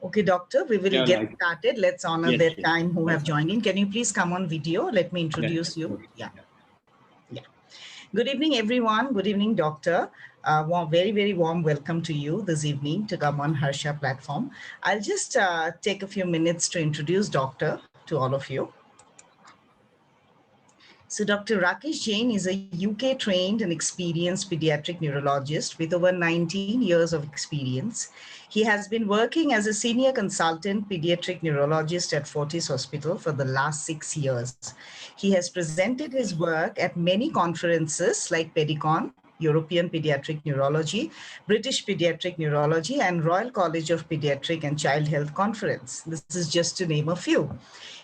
Okay, doctor, we will get started. Let's honor Yes, their yes. time who have joined in. Can you please come on video? Let me introduce you. Yeah. Good evening, everyone. Good evening, doctor. Very, very warm welcome to you this evening to come on Harsha platform. I'll just take a few minutes to introduce doctor to all of you. So Dr. Rakesh Jain is a UK trained and experienced pediatric neurologist with over 19 years of experience. He has been working as a senior consultant pediatric neurologist at Fortis Hospital for the last 6 years. He has presented his work at many conferences like Pedicon, European Pediatric Neurology, British Pediatric Neurology, and Royal College of Pediatric and Child Health Conference. This is just to name a few.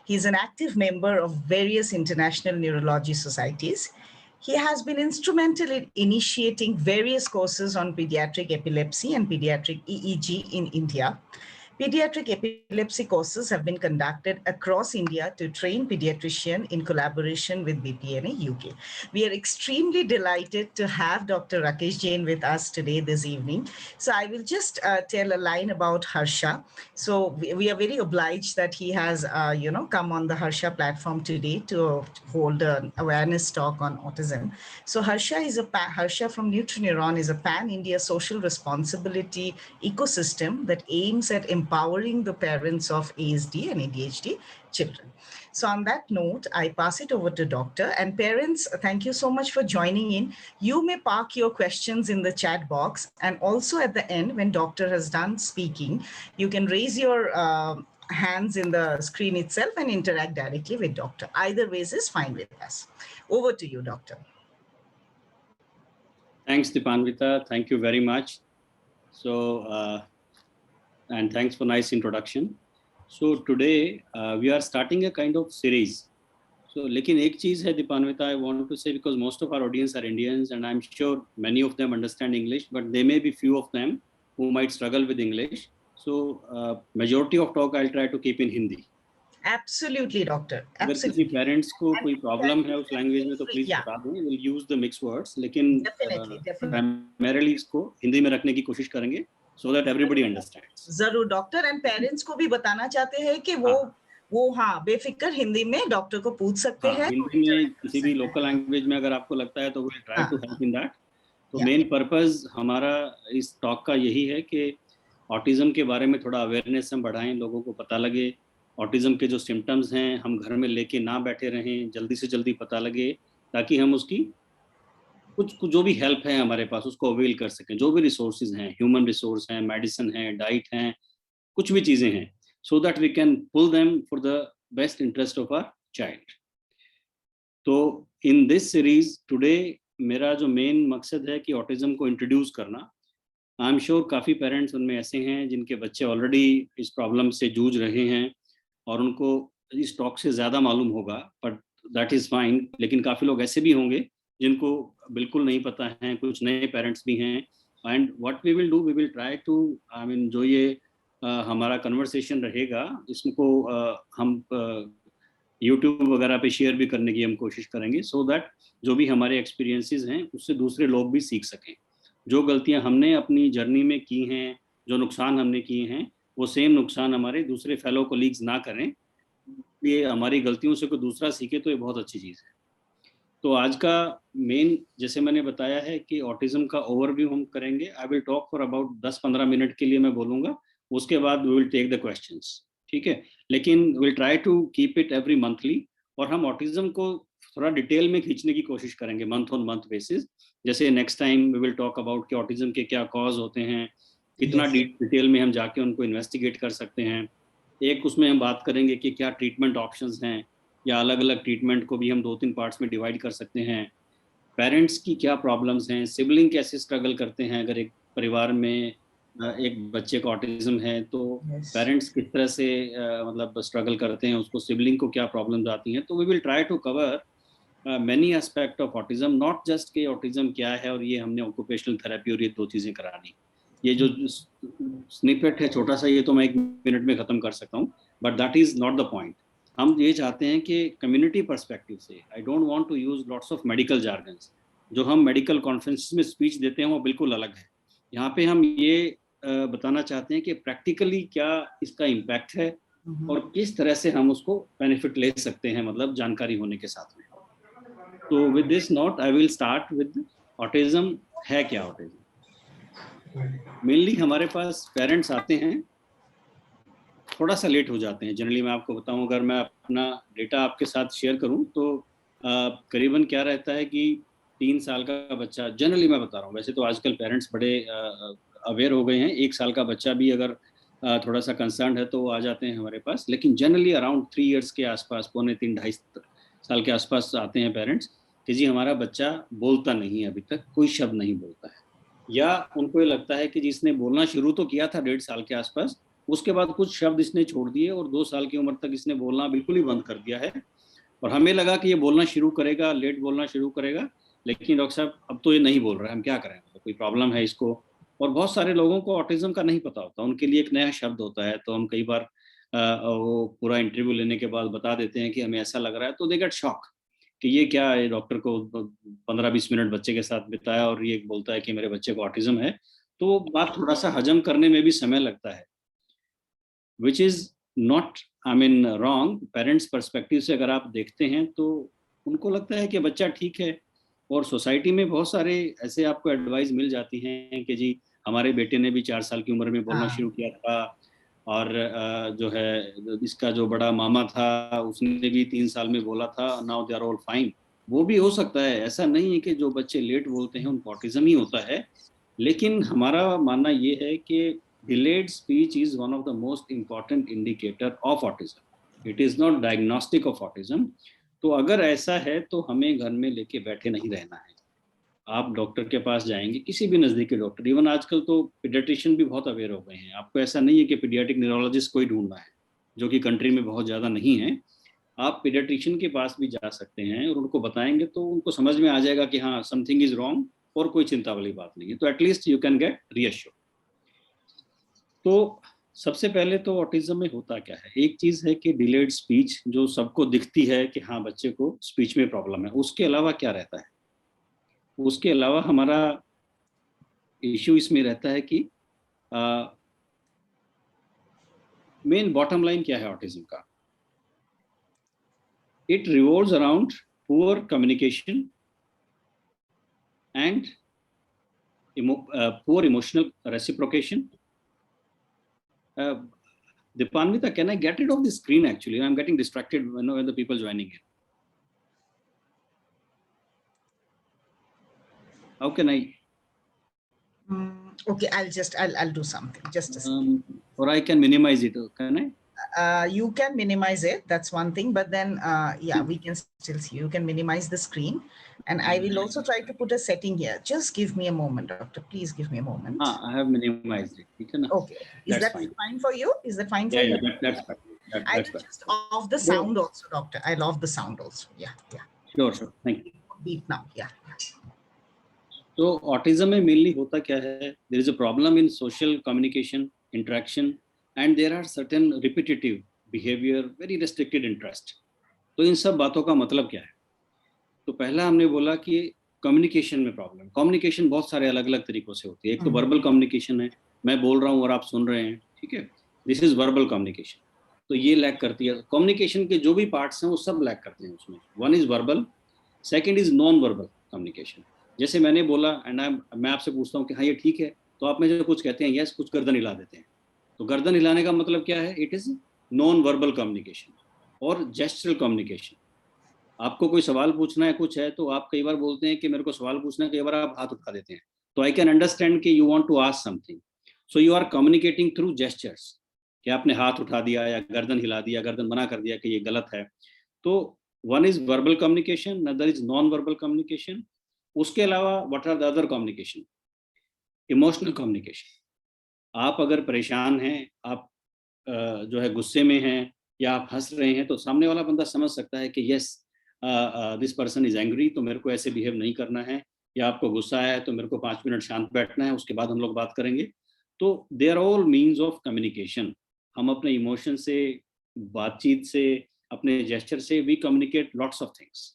He is an active member of various international neurology societies. He has been instrumental in initiating various courses on pediatric epilepsy and pediatric EEG in India. Pediatric epilepsy courses have been conducted across India to train pediatricians in collaboration with BPNA UK. We are extremely delighted to have Dr. Rakesh Jain with us today this evening. So I will just tell a line about Harsha. So we are very obliged that he has, come on the Harsha platform today to hold an awareness talk on autism. So Harsha from Nutrineuron is a pan-India social responsibility ecosystem that aims at empowering the parents of ASD and ADHD children. So on that note, I pass it over to Doctor. And parents, thank you so much for joining in. You may park your questions in the chat box. And also at the end, when Doctor has done speaking, you can raise your hands in the screen itself and interact directly with Doctor. Either ways is fine with us. Over to you, Doctor. Thanks, Dipanvita. Thank you very much. So, and thanks for nice introduction. So today we are starting a kind of series. So, लेकिन एक चीज है Dipanvita, I want to say, because most of our audience are Indians and I'm sure many of them understand English, but there may be few of them who might struggle with English. So majority of talk I'll try to keep in Hindi. Absolutely, doctor. अगर किसी parents को कोई problem है उस language में तो please बता दें, we'll use the mixed words, लेकिन primarily इसको हिंदी में रखने की कोशिश करेंगे so that everybody understands. जरूर डॉक्टर, एंड पेरेंट्स को भी बताना चाहते हैं कि वो बेफिक्र हिंदी में डॉक्टर को पूछ सकते हैं. हिंदी में किसी भी लोकल लैंग्वेज में अगर आपको लगता है तो we'll try to help in that. तो मेन पर्पस हमारा इस टॉक का यही है कि ऑटिज्म के बारे में थोड़ा अवेयरनेस हम बढ़ाएं, लोगों को पता लगे ऑटिज्म के जो सिम्टम्स हैं हम घर में लेके ना बैठे रहें, जल्दी से जल्दी पता लगे ताकि हम उसकी कुछ जो भी हेल्प है हमारे पास उसको अवेल कर सकें. जो भी रिसोर्सेज हैं, ह्यूमन रिसोर्स हैं, मेडिसिन है, डाइट हैं, कुछ भी चीज़ें हैं, so that we can pull them for the best interest of our child. तो in this series today मेरा जो मेन मकसद है कि ऑटिज्म को इंट्रोड्यूस करना. आई एम श्योर काफ़ी पेरेंट्स उनमें ऐसे हैं जिनके बच्चे ऑलरेडी इस प्रॉब्लम से जूझ रहे हैं और उनको इस टॉक से ज़्यादा मालूम होगा, बट दैट इज़ फाइन. लेकिन काफ़ी लोग ऐसे भी होंगे जिनको बिल्कुल नहीं पता है, कुछ नए पेरेंट्स भी हैं. And what we will do, we will try to, I mean जो ये हमारा कन्वर्सेशन रहेगा इसको हम यूट्यूब वगैरह पे शेयर भी करने की हम कोशिश करेंगे सो दैट जो भी हमारे एक्सपीरियंसेस हैं उससे दूसरे लोग भी सीख सकें. जो गलतियां हमने अपनी जर्नी में की हैं, जो नुकसान हमने किए हैं, वो सेम नुकसान हमारे दूसरे फेलो कोलीग्स ना करें. ये हमारी गलतियों से कोई दूसरा सीखे तो ये बहुत अच्छी चीज़ है. तो आज का मेन, जैसे मैंने बताया है कि ऑटिज्म का ओवरव्यू हम करेंगे. I will talk for about 10-15 minute के लिए मैं बोलूँगा, उसके बाद we will take the questions. ठीक है, लेकिन will try to keep it every monthly और हम ऑटिज्म को थोड़ा डिटेल में खींचने की कोशिश करेंगे मंथ ऑन मंथ बेसिस. जैसे next time we will talk about कि ऑटिज्म के क्या कॉज होते हैं, कितना डिटेल में हम जाके उनको इन्वेस्टिगेट कर सकते हैं. एक उसमें हम बात करेंगे कि क्या ट्रीटमेंट ऑप्शंस हैं, या अलग अलग ट्रीटमेंट को भी हम 2-3 पार्ट्स में डिवाइड कर सकते हैं. पेरेंट्स की क्या प्रॉब्लम्स हैं, सिबलिंग कैसे स्ट्रगल करते हैं, अगर एक परिवार में एक बच्चे को ऑटिज्म है तो पेरेंट्स किस तरह से मतलब स्ट्रगल करते हैं, उसको सिबलिंग को क्या प्रॉब्लम्स आती हैं. तो we will try to cover many aspect of autism, not just कि ऑटिज्म क्या है और ये हमने ऑक्यूपेशनल थेरेपी और ये 2 चीज़ें करानी. ये जो स्निपेट है छोटा सा, ये तो मैं 1 मिनट में ख़त्म कर सकता हूँ, but that is not the point. हम ये चाहते हैं कि कम्युनिटी पर्सपेक्टिव से, I don't want to use lots of medical jargons. जो हम मेडिकल कॉन्फ्रेंस में स्पीच देते हैं वो बिल्कुल अलग है. यहाँ पे हम ये बताना चाहते हैं कि प्रैक्टिकली क्या इसका इम्पैक्ट है और किस तरह से हम उसको बेनिफिट ले सकते हैं, मतलब जानकारी होने के साथ में। तो with this note I will start with autism है क्या। ऑटिज्म मेनली हमारे पास पेरेंट्स आते हैं, थोड़ा सा लेट हो जाते हैं। जनरली मैं आपको बताऊं, अगर मैं अपना डेटा आपके साथ शेयर करूं तो करीबन क्या रहता है कि 3 साल का बच्चा, जनरली मैं बता रहा हूँ, वैसे तो आजकल पेरेंट्स बड़े अवेयर हो गए हैं, 1 साल का बच्चा भी अगर थोड़ा सा कंसर्न है तो वो आ जाते हैं हमारे पास, लेकिन जनरली अराउंड 3 इयर्स के आसपास, पौने 3 ढाई साल के आसपास आते हैं पेरेंट्स कि जी हमारा बच्चा बोलता नहीं है, अभी तक कोई शब्द नहीं बोलता है, या उनको ये लगता है कि जिसने बोलना शुरू तो किया था 1.5 साल के आसपास, उसके बाद कुछ शब्द इसने छोड़ दिए और 2 साल की उम्र तक इसने बोलना बिल्कुल ही बंद कर दिया है। और हमें लगा कि ये बोलना शुरू करेगा, लेट बोलना शुरू करेगा, लेकिन डॉक्टर साहब अब तो ये नहीं बोल रहा है, हम क्या करें, तो कोई प्रॉब्लम है इसको। और बहुत सारे लोगों को ऑटिज्म का नहीं पता होता, उनके लिए एक नया शब्द होता है, तो हम कई बार वो पूरा इंटरव्यू लेने के बाद बता देते हैं कि हमें ऐसा लग रहा है, तो दे गेट शॉक कि ये क्या है, डॉक्टर को 15-20 मिनट बच्चे के साथ बिताया और ये बोलता है कि मेरे बच्चे को ऑटिज्म है। तो बात थोड़ा सा हजम करने में भी समय लगता है, which is not I mean wrong. Parents perspective से अगर आप देखते हैं तो उनको लगता है कि बच्चा ठीक है, और सोसाइटी में बहुत सारे ऐसे आपको एडवाइस मिल जाती हैं कि जी हमारे बेटे ने भी 4 साल की उम्र में बोलना शुरू किया था, और जो है इसका जो बड़ा मामा था उसने भी 3 साल में बोला था, now they are all fine. वो भी हो सकता है, ऐसा नहीं है कि जो बच्चे लेट बोलते हैं उनको ऑटिज्म ही होता है, लेकिन हमारा मानना ये है कि delayed speech is one of the most important indicator of autism. It is not diagnostic of autism. तो अगर ऐसा है तो हमें घर में लेके बैठे नहीं रहना है, आप डॉक्टर के पास जाएंगे, किसी भी नज़दीकी डॉक्टर, इवन आजकल तो पीडियाट्रिशियन भी बहुत अवेयर हो गए हैं, आपको ऐसा नहीं है कि पीडियाट्रिक न्यूरोलॉजिस्ट कोई ढूंढना है, जो कि कंट्री में बहुत ज़्यादा नहीं है। आप पीडियाट्रिशियन के पास भी जा सकते हैं और उनको बताएंगे तो उनको समझ में आ जाएगा कि हाँ समथिंग इज रॉन्ग, और कोई चिंता वाली बात नहीं है, तो at least you can get reassured. तो सबसे पहले तो ऑटिज्म में होता क्या है, एक चीज है कि डिलेड स्पीच, जो सबको दिखती है कि हाँ बच्चे को स्पीच में प्रॉब्लम है, उसके अलावा क्या रहता है, उसके अलावा हमारा इश्यू इसमें रहता है कि मेन बॉटम लाइन क्या है ऑटिज्म का, it revolves around poor communication and poor emotional reciprocation. Dipanvita, can I get rid of the screen actually? I'm getting distracted when the people joining in. How can I? Okay, I'll do something. Just a second. Or I can minimize it, can I? You can minimize it. That's one thing. But then, yeah, we can still see. You can minimize the screen. And I will also try to put a setting here. Just give me a moment, doctor. Please give me a moment. I have minimized it. Okay. Is that fine for you? Is that fine for you? Yeah, that's fine. I will just off the sound also, doctor. I love the sound also. Yeah. Sure. Thank you. Beat now. Yeah. तो autism में mainly होता क्या है, there is a problem in social communication, interaction, and there are certain repetitive behaviour, very restricted interest. तो इन सब बातों का मतलब क्या है, तो पहला हमने बोला कि कम्युनिकेशन में प्रॉब्लम। कम्युनिकेशन बहुत सारे अलग अलग तरीकों से होती है, एक तो वर्बल कम्युनिकेशन है, मैं बोल रहा हूँ और आप सुन रहे हैं, ठीक है, दिस इज वर्बल कम्युनिकेशन, तो ये लैक करती है। कम्युनिकेशन के जो भी पार्ट्स हैं वो सब लैक करते हैं उसमें। One is verbal, second is non verbal communication. जैसे मैंने बोला एंड मैं आपसे पूछता हूँ कि हाँ ये ठीक है, तो आप मुझे कुछ कहते हैं यस, कुछ गर्दन हिला देते हैं, तो गर्दन हिलाने का मतलब क्या है, it is non verbal communication. और जेस्चरल कम्युनिकेशन, आपको कोई सवाल पूछना है कुछ है, तो आप कई बार बोलते हैं कि मेरे को सवाल पूछना है, कई बार आप हाथ उठा देते हैं, तो आई कैन अंडरस्टैंड कि you want to ask something, so you are communicating through gestures, कि आपने हाथ उठा दिया या गर्दन हिला दिया, गर्दन मना कर दिया कि ये गलत है। तो one is verbal communication, other is non verbal communication. उसके अलावा what are the other communication, emotional communication. आप अगर परेशान हैं, आप जो है गुस्से में हैं या आप हंस रहे हैं, तो सामने वाला बंदा समझ सकता है कि yes this person is angry, तो मेरे को ऐसे बिहेव नहीं करना है, या आपको गुस्सा आया है तो मेरे को 5 मिनट शांत बैठना है, उसके बाद हम लोग बात करेंगे। तो they are all means of communication. हम अपने इमोशन से, बातचीत से, अपने जेस्चर से we communicate lots of things.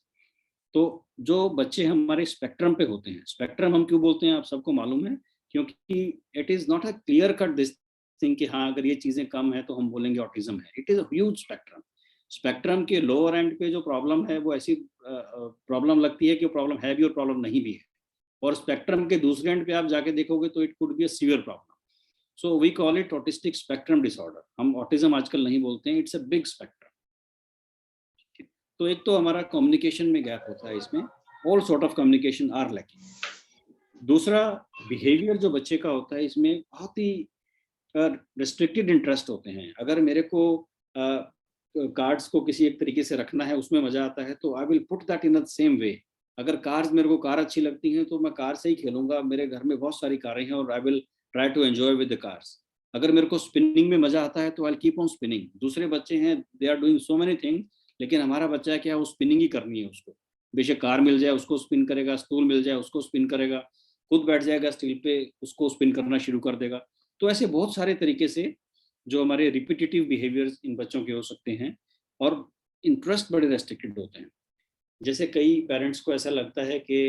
तो जो बच्चे हमारे स्पेक्ट्रम पे होते हैं, स्पेक्ट्रम हम क्यों बोलते हैं, आप सबको मालूम है क्योंकि it is not a clear cut this thing कि हाँ अगर ये चीजें कम है तो हम बोलेंगे ऑटिज्म है. It is a huge spectrum. Spectrum के लोअर एंड पे जो प्रॉब्लम है वो ऐसी प्रॉब्लम लगती है कि प्रॉब्लम है भी और प्रॉब्लम नहीं भी है, और स्पेक्ट्रम के दूसरे एंड पे आप जाके देखोगे तो it could be a severe problem. So we call it autistic spectrum disorder. हम ऑटिज्म आजकल नहीं बोलते हैं, इट्स अ बिग स्पेक्ट्रम. तो एक तो हमारा कम्युनिकेशन में गैप होता है इसमें, all sort of communication are lacking. दूसरा, बिहेवियर जो बच्चे का होता है इसमें बहुत ही रिस्ट्रिक्टेड इंटरेस्ट होते हैं. अगर मेरे को कार्ड्स को किसी एक तरीके से रखना है, उसमें मजा आता है, तो I will put that in the same way. अगर कार्स, मेरे को कार अच्छी लगती हैं तो मैं कार से ही खेलूंगा. मेरे घर में बहुत सारी कारें हैं और I will try to enjoy with the cars. अगर मेरे को स्पिनिंग में मजा आता है तो I will keep on spinning. दूसरे बच्चे हैं, they are doing so many thing, लेकिन हमारा बच्चा है क्या, वो स्पिनिंग ही करनी है उसको. बेशक कार मिल जाए उसको स्पिन करेगा, स्टूल मिल जाए उसको स्पिन करेगा, खुद बैठ जाएगा स्टील पे, उसको स्पिन करना शुरू कर देगा. तो ऐसे बहुत सारे तरीके से जो हमारे रिपीटेटिव बिहेवियर्स इन बच्चों के हो सकते हैं, और इंटरेस्ट बड़े रेस्ट्रिक्टेड होते हैं. जैसे कई पेरेंट्स को ऐसा लगता है कि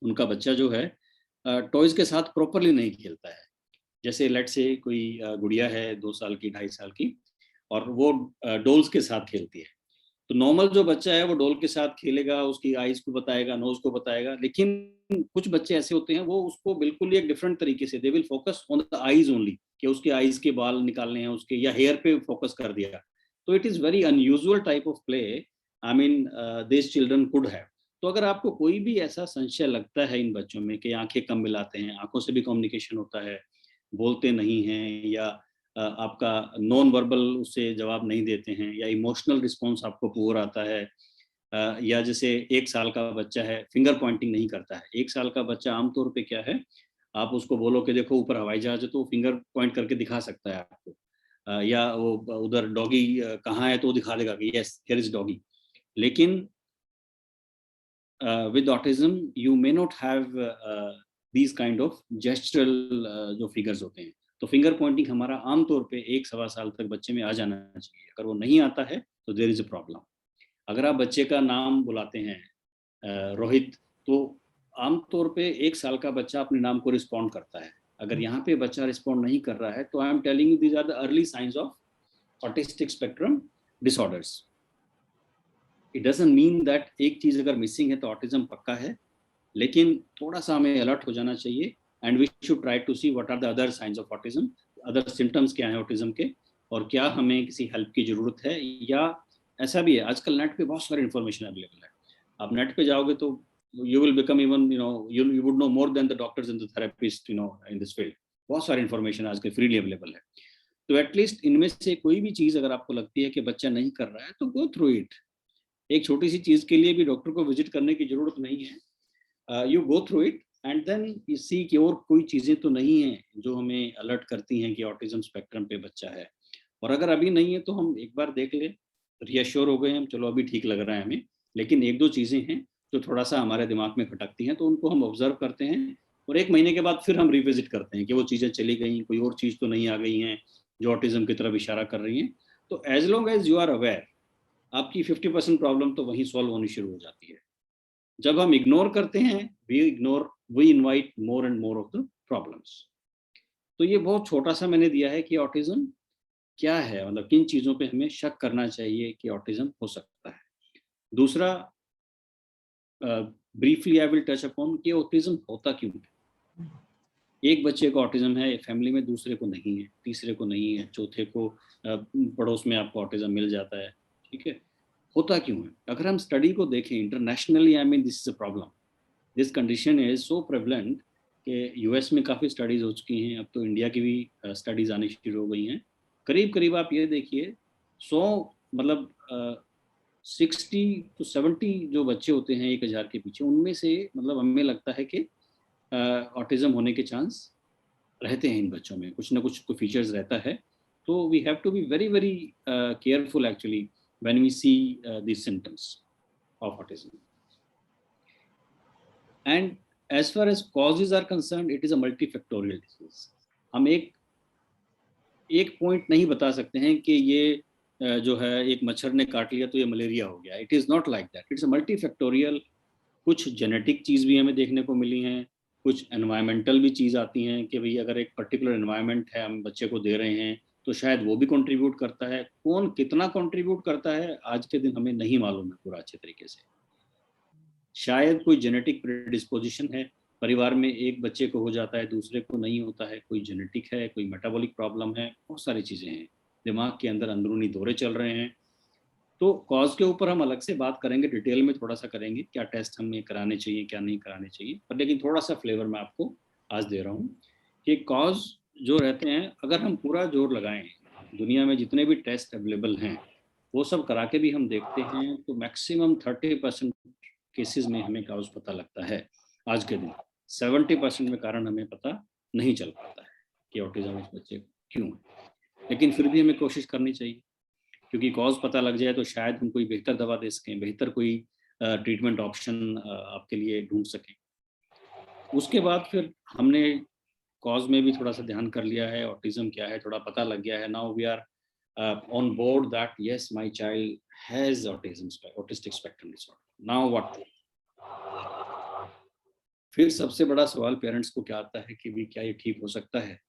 उनका बच्चा जो है टॉयज के साथ प्रॉपरली नहीं खेलता है. जैसे लेट से कोई गुड़िया है 2 साल की, 2.5 साल की, और वो डॉल्स के साथ खेलती है. तो नॉर्मल जो बच्चा है वो डॉल के साथ खेलेगा, उसकी आईज को बताएगा, नोज को बताएगा. लेकिन कुछ बच्चे ऐसे होते हैं वो उसको बिल्कुल ही एक डिफरेंट तरीके से, they will focus on the eyes only, कि उसके आईज के बाल निकालने हैं उसके, या हेयर पे फोकस कर दिया. तो it is very unusual type of play, I mean this children could have. तो अगर आपको कोई भी ऐसा संशय लगता है इन बच्चों में कि आंखें कम मिलाते हैं, आंखों से भी कम्युनिकेशन होता है, बोलते नहीं हैं, या आपका नॉन वर्बल उससे जवाब नहीं देते हैं, या इमोशनल रिस्पॉन्स आपको पुअर आता है, या जैसे 1 साल का बच्चा है, फिंगर पॉइंटिंग नहीं करता है. 1 साल का बच्चा आमतौर पे क्या है, आप उसको बोलो कि देखो ऊपर हवाई जहाज है, तो वो फिंगर पॉइंट करके दिखा सकता है आपको. या वो उधर डॉगी कहाँ है तो वो दिखा देगा कि यस हियर इज डॉगी. लेकिन with autism you may not have these kind of gestural जो फिगर्स होते हैं. तो फिंगर पॉइंटिंग हमारा आमतौर पे 1-1.25 साल तक बच्चे में आ जाना चाहिए. अगर वो नहीं आता है तो देयर इज अ प्रॉब्लम. अगर आप बच्चे का नाम बुलाते हैं रोहित, तो आमतौर पे 1 साल का बच्चा अपने नाम को रिस्पॉन्ड करता है. अगर यहाँ पे बच्चा रिस्पॉन्ड नहीं कर रहा है तो I am telling you these are the early science of autistic spectrum disorders. It doesn't mean that एक चीज अगर मिसिंग है तो ऑटिज्म पक्का है, लेकिन थोड़ा सा हमें अलर्ट हो जाना चाहिए. And we should try to see what are the other science of autism, other symptoms क्या है ऑटिज्म के, और क्या हमें किसी हेल्प की जरूरत है. या ऐसा भी है, आजकल नेट पे बहुत सारी इन्फॉर्मेशन अवेलेबल है. आप नेट पे जाओगे तो you will become even you would know more than the doctors and the therapist in this field. बहुत सारी इन्फॉर्मेशन आजकल फ्रीली अवेलेबल है. तो एटलीस्ट इनमें से कोई भी चीज अगर आपको लगती है कि बच्चा नहीं कर रहा है तो गो थ्रू इट. एक छोटी सी चीज के लिए भी डॉक्टर को विजिट करने की जरूरत नहीं है. You go through it and then you see कि और कोई चीजें तो नहीं हैं जो हमें अलर्ट करती हैं कि ऑटिज्म स्पेक्ट्रम पे बच्चा है. और अगर अभी नहीं है तो हम एक बार देख ले, रियश्योर हो गए हम, चलो अभी ठीक लग रहा है हमें, लेकिन 1-2 चीजें हैं जो थोड़ा सा हमारे दिमाग में खटकती हैं, तो उनको हम ऑब्जर्व करते हैं, और 1 महीने के बाद फिर हम रिविजिट करते हैं कि वो चीजें चली गई, कोई और चीज तो नहीं आ गई हैं जो ऑटिज्म की तरफ इशारा कर रही हैं. तो as long as you are aware, आपकी 50% प्रॉब्लम तो वहीं सॉल्व होनी शुरू हो जाती है. जब हम इग्नोर करते हैं, we invite more and more of the problems. तो ये बहुत छोटा सा मैंने दिया है कि ऑटिज्म क्या है, मतलब किन चीजों पे हमें शक करना चाहिए कि ऑटिज्म हो सकता है. दूसरा, briefly I will touch upon कि ऑटिज्म होता क्यों है. एक बच्चे को ऑटिज्म है फैमिली में, दूसरे को नहीं है, तीसरे को नहीं है, चौथे को पड़ोस में आपको ऑटिज्म मिल जाता है. ठीक है, होता क्यों है. अगर हम स्टडी को देखें internationally, I mean this is a problem, this condition is so prevalent कि यूएस में काफ़ी स्टडीज हो चुकी हैं, अब तो इंडिया की भी स्टडीज आनी शुरू हो गई हैं. करीब करीब आप ये देखिए 100 मतलब 60-70 जो बच्चे होते हैं 1000 के पीछे, उनमें से मतलब हमें लगता है कि ऑटिज्म होने के चांस रहते हैं इन बच्चों में, कुछ ना कुछ तो फीचर्स रहता है. तो we have to be very very careful actually when we see these symptoms of autism. And as far as causes are concerned, it is a multifactorial disease. हम एक पॉइंट नहीं बता सकते हैं कि ये जो है एक मच्छर ने काट लिया तो ये मलेरिया हो गया. It is not like that, it's a multifactorial. कुछ जेनेटिक चीज़ भी हमें देखने को मिली हैं, कुछ एनवायरमेंटल भी चीज़ आती हैं कि भाई अगर एक पर्टिकुलर एनवायरनमेंट है हम बच्चे को दे रहे हैं तो शायद वो भी कंट्रीब्यूट करता है। कौन कितना कंट्रीब्यूट करता है आज के दिन हमें नहीं मालूम है पूरा अच्छे तरीके से। शायद कोई जेनेटिक प्रेडिस्पोजिशन है, परिवार में एक बच्चे को हो जाता है दूसरे को नहीं होता है, कोई जेनेटिक है, कोई मेटाबॉलिक प्रॉब्लम है, बहुत सारी चीज़ें हैं, दिमाग के अंदर अंदरूनी दौरे चल रहे हैं। तो कॉज के ऊपर हम अलग से बात करेंगे, डिटेल में थोड़ा सा करेंगे, क्या टेस्ट हमें कराने चाहिए क्या नहीं कराने चाहिए, पर लेकिन थोड़ा सा फ्लेवर मैं आपको आज दे रहा हूँ कि कॉज जो रहते हैं अगर हम पूरा जोर लगाएं, दुनिया में जितने भी टेस्ट अवेलेबल हैं वो सब करा के भी हम देखते हैं तो मैक्सिमम 30% केसेस में हमें काउज पता लगता है। आज के दिन 70% में कारण हमें पता नहीं चल पाता है कि ऑटिज्म इस बच्चे को क्यों है, लेकिन फिर भी हमें कोशिश करनी चाहिए क्योंकि कॉज पता लग जाए तो शायद हम कोई बेहतर दवा दे सकें, बेहतर कोई ट्रीटमेंट ऑप्शन आपके लिए ढूंढ सकें। उसके बाद फिर हमने कॉज में भी थोड़ा सा ध्यान कर लिया है, ऑटिज्म क्या है थोड़ा पता लग गया है, now we are on board that yes my child has autism autistic spectrum disorder, now what. फिर सबसे बड़ा सवाल पेरेंट्स को क्या आता है कि भी क्या ये ठीक हो सकता है,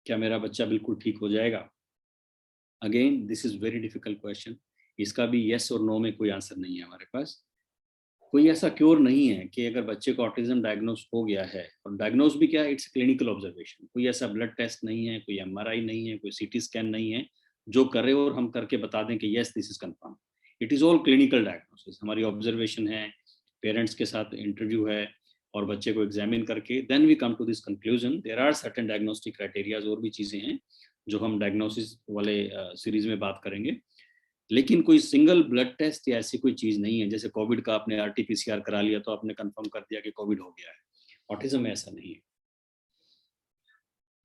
क्या मेरा बच्चा बिल्कुल ठीक हो जाएगा। Again this is very difficult question, इसका भी यस और नो में कोई आंसर नहीं है हमारे पास। कोई ऐसा क्योर नहीं है कि अगर बच्चे को ऑटिज्म डायग्नोस हो गया है, और डायग्नोस भी क्या है, इट्स क्लिनिकल ऑब्जर्वेशन, कोई ऐसा ब्लड टेस्ट नहीं है, कोई एमआरआई नहीं है, कोई सीटी स्कैन नहीं है जो करे और हम करके बता दें कि yes this is confirm. It is all clinical diagnosis, हमारी ऑब्जर्वेशन है, पेरेंट्स के साथ इंटरव्यू है और बच्चे को एग्जामिन करके then we come to this conclusion. There are certain diagnostic criterias और भी चीज़ें हैं जो हम डायग्नोसिस वाले सीरीज में बात करेंगे, लेकिन कोई सिंगल ब्लड टेस्ट या ऐसी कोई चीज़ नहीं है जैसे कोविड का आपने आरटीपीसीआर करा लिया तो आपने कंफर्म कर दिया कि कोविड हो गया है। ऑटिज्म में ऐसा नहीं है।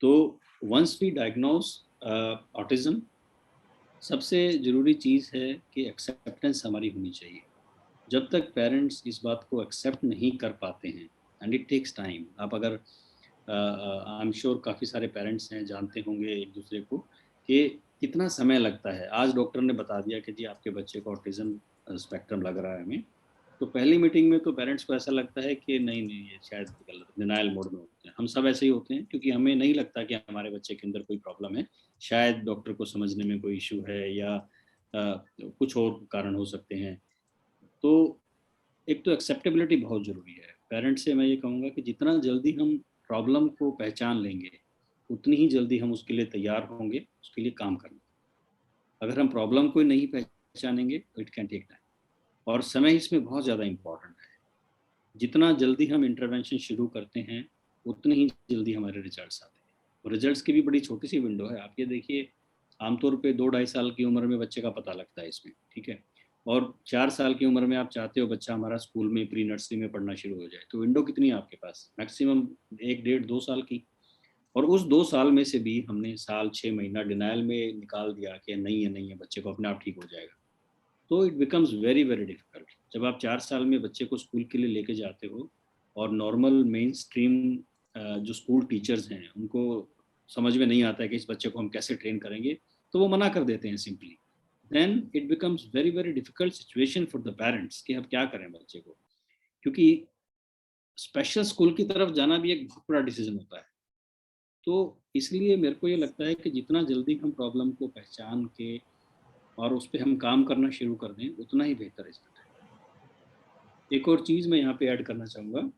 तो वंस वी डायग्नोस ऑटिज्म, सबसे ज़रूरी चीज़ है कि एक्सेप्टेंस हमारी होनी चाहिए। जब तक पेरेंट्स इस बात को एक्सेप्ट नहीं कर पाते हैं, एंड इट टेक्स टाइम, आप अगर आई एम श्योर काफ़ी सारे पेरेंट्स हैं जानते होंगे एक दूसरे को कि कितना समय लगता है। आज डॉक्टर ने बता दिया कि जी आपके बच्चे को ऑटिज्म स्पेक्ट्रम लग रहा है हमें, तो पहली मीटिंग में तो पेरेंट्स को ऐसा लगता है कि नहीं नहीं ये शायद गलत, डिनायल मोड में होते हैं। हम सब ऐसे ही होते हैं क्योंकि हमें नहीं लगता कि हमारे बच्चे के अंदर कोई प्रॉब्लम है, शायद डॉक्टर को समझने में कोई इशू है या कुछ और कारण हो सकते हैं। तो एक तो एक्सेप्टेबिलिटी बहुत ज़रूरी है। पेरेंट्स से मैं ये कहूँगा कि जितना जल्दी हम प्रॉब्लम को पहचान लेंगे उतनी ही जल्दी हम उसके लिए तैयार होंगे, उसके लिए काम करने। अगर हम प्रॉब्लम को नहीं पहचानेंगे तो इट कैन टेक टाइम, और समय इसमें बहुत ज़्यादा इम्पॉर्टेंट है। जितना जल्दी हम इंटरवेंशन शुरू करते हैं उतनी ही जल्दी हमारे रिजल्ट्स आते हैं। और रिजल्ट्स की भी बड़ी छोटी सी विंडो है। आप ये देखिए, आमतौर पे 2-2.5 साल की उम्र में बच्चे का पता लगता है इसमें, ठीक है, और 4 साल की उम्र में आप चाहते हो बच्चा हमारा स्कूल में प्री नर्सरी में पढ़ना शुरू हो जाए, तो विंडो कितनी है आपके पास, मैक्सिमम 1, 1.5, 2 साल की। और उस 2 साल में से भी हमने साल 6 महीना डिनाइल में निकाल दिया कि नहीं है बच्चे को अपने आप ठीक हो जाएगा, तो it becomes very very difficult. जब आप 4 साल में बच्चे को स्कूल के लिए लेके जाते हो और नॉर्मल मेन स्ट्रीम जो स्कूल टीचर्स हैं उनको समझ में नहीं आता है कि इस बच्चे को हम कैसे ट्रेन करेंगे, तो वो मना कर देते हैं simply. Then it becomes very very difficult situation for the parents कि अब क्या करें बच्चे को, क्योंकि स्पेशल स्कूल की तरफ जाना भी एक बहुत बड़ा डिसीजन होता है। तो इसलिए मेरे को ये लगता है कि जितना जल्दी हम प्रॉब्लम को पहचान के और उस पर हम काम करना शुरू कर दें उतना ही बेहतर रिजल्ट है। एक और चीज़ मैं यहाँ पे ऐड करना चाहूँगा,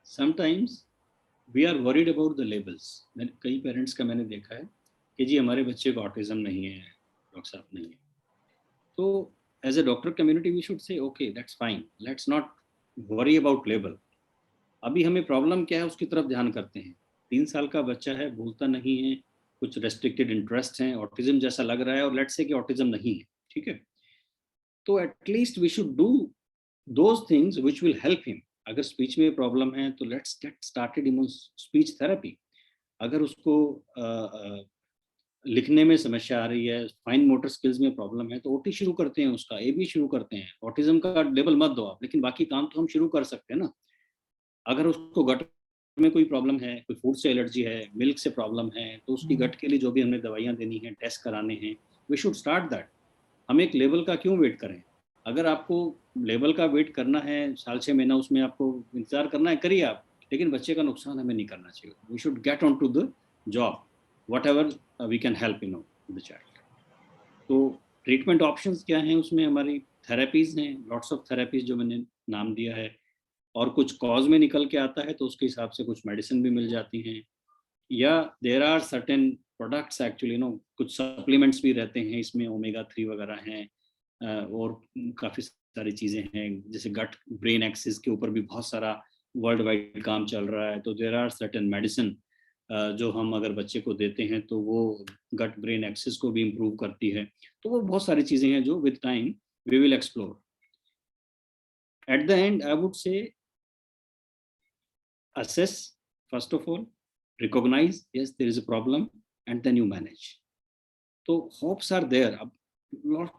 sometimes we are worried about the labels. कई पेरेंट्स का मैंने देखा है कि जी हमारे बच्चे को ऑटिज्म नहीं है, डॉक्टर साहब नहीं है। तो as a doctor community we should say okay that's fine, let's not worry about label. अभी हमें प्रॉब्लम क्या है उसकी तरफ ध्यान करते हैं। 3 साल का बच्चा है, बोलता नहीं है, कुछ रेस्ट्रिक्टेड इंटरेस्ट हैं, ऑटिज्म जैसा लग रहा है, और लेट्स से कि ऑटिज्म नहीं है, ठीक है, तो at least we should do those things which will help him. अगर स्पीच में प्रॉब्लम है तो let's get started in speech therapy. अगर उसको लिखने में समस्या आ रही है, फाइन मोटर स्किल्स में प्रॉब्लम है, तो ओटी शुरू करते हैं, उसका एबी शुरू करते हैं। ऑटिज्म का लेबल मत दो आप, लेकिन बाकी काम तो हम शुरू कर सकते हैं ना। अगर उसको गट में कोई प्रॉब्लम है, कोई फूड से एलर्जी है, मिल्क से प्रॉब्लम है, तो उसकी गट के लिए जो भी हमें दवाइयाँ देनी है, टेस्ट कराने हैं, वी शुड स्टार्ट दैट। हम एक लेवल का क्यों वेट करें। अगर आपको लेवल का वेट करना है, साल 6 महीना उसमें आपको इंतजार करना है, करिए आप, लेकिन बच्चे का नुकसान हमें नहीं करना चाहिए. We should get on to the job whatever we can help the child. तो ट्रीटमेंट ऑप्शंस क्या हैं उसमें? हमारी थेरेपीज हैं, लॉट्स ऑफ थेरेपीज जो मैंने नाम दिया है, और कुछ कॉज में निकल के आता है तो उसके हिसाब से कुछ मेडिसिन भी मिल जाती हैं, या there are certain products actually कुछ सप्लीमेंट्स भी रहते हैं इसमें, ओमेगा 3 वगैरह हैं, और काफ़ी सारी चीज़ें हैं, जैसे गट ब्रेन एक्सिस के ऊपर भी बहुत सारा वर्ल्ड वाइड काम चल रहा है. तो देयर आर सर्टेन मेडिसिन जो हम अगर बच्चे को देते हैं तो वो गट ब्रेन एक्सिस को भी इम्प्रूव करती है. तो वो बहुत सारी चीज़ें हैं जो with time we will explore. At the end I would say assess first of all, recognize yes there is a problem, and then you manage. तो hopes are there. अब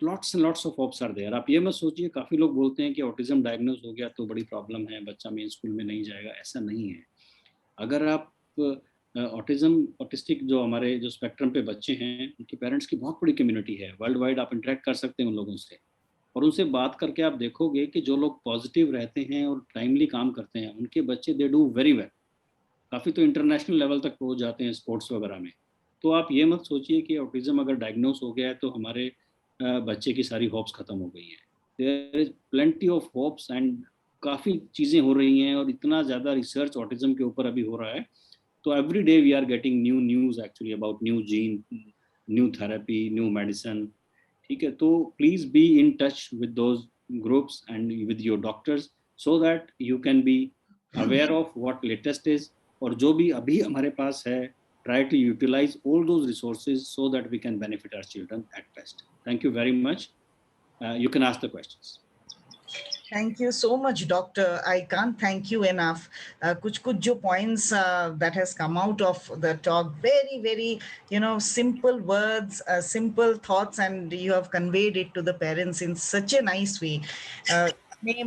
lots and lots of hopes are there. आप ये मत सोचिए, काफ़ी लोग बोलते हैं कि ऑटिज्म डायग्नोज हो गया तो बड़ी प्रॉब्लम है, बच्चा मेन स्कूल में नहीं जाएगा. ऐसा नहीं है. अगर आप ऑटिस्टिक जो हमारे जो स्पेक्ट्रम पे बच्चे हैं, उनके पेरेंट्स की बहुत बड़ी कम्युनिटी है वर्ल्ड वाइड. आप इंटरेक्ट कर सकते हैं उन लोगों से, और उनसे बात करके आप देखोगे कि जो लोग पॉजिटिव रहते हैं और टाइमली काम करते हैं, उनके बच्चे दे डू वेरी वेल. काफ़ी तो इंटरनेशनल लेवल तक पहुंच जाते हैं स्पोर्ट्स वगैरह में. तो आप ये मत सोचिए कि ऑटिज्म अगर डायग्नोस हो गया है तो हमारे बच्चे की सारी होप्स ख़त्म हो गई हैं. There is plenty of hopes, and काफ़ी चीज़ें हो रही हैं, और इतना ज़्यादा रिसर्च ऑटिज्म के ऊपर अभी हो रहा है. तो every day we are getting new news actually about new gene, new therapy, new medicine. ठीक है, तो please be in touch with those groups and with your doctors, so that you can be aware of what latest is, और जो भी अभी हमारे पास है, try to utilize all those resources so that we can benefit our children at best. Thank you very much. You can ask the questions. Thank you so much, Doctor. I can't thank you enough. Kuch jo points that has come out of the talk, very, very, simple words, simple thoughts, and you have conveyed it to the parents in such a nice way.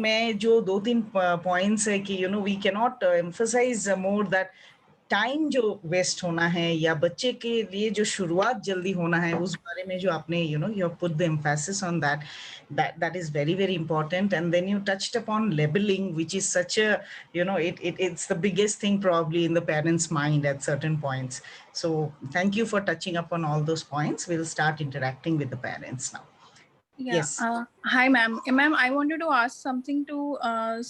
मैं जो 2-3 points है कि we cannot emphasize more that time जो waste होना है या बच्चे के लिए जो शुरुआत जल्दी होना है, उस बारे में जो आपने you have put the emphasis on that is very, very important. And then you touched upon labeling, which is such a it's the biggest thing probably in the parents' mind at certain points. So thank you for touching upon all those points. We'll start interacting with the parents now. Yeah. Yes. Hi ma'am. Ma'am, I wanted to ask something to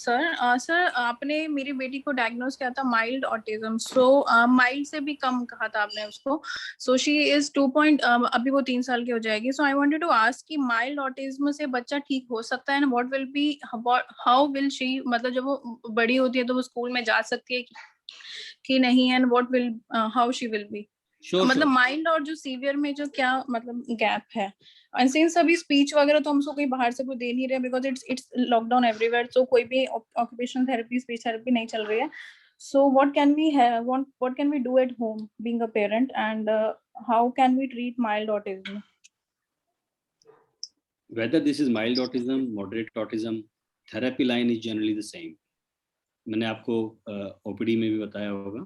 sir. Sir, आपने मेरी बेटी को diagnose किया था mild autism. So mild से भी कम कहा था आपने उसको. So she is 2 अभी वो 3 साल की हो जाएगी. So I wanted to ask कि mild autism से बच्चा ठीक हो सकता है, and what will be how will she, मतलब जब वो बड़ी होती है तो वो स्कूल में जा सकती है कि नहीं, and what will how she will be. मतलब माइल्ड और जो सीवियर में जो क्या मतलब गैप है. एंड सिंस अभी स्पीच वगैरह तो हम उसको कोई बाहर से कोई दे नहीं रहे, बिकॉज इट्स लॉकडाउन एवरीवेयर, सो कोई भी ऑक्यूपेशनल थेरेपी, स्पीच थेरेपी नहीं चल रही है. So what can we do at home being a parent, and how can we treat mild autism? Whether this is mild autism, moderate autism, therapy line is generally the same. मैंने आपको OPD में भी बताया होगा.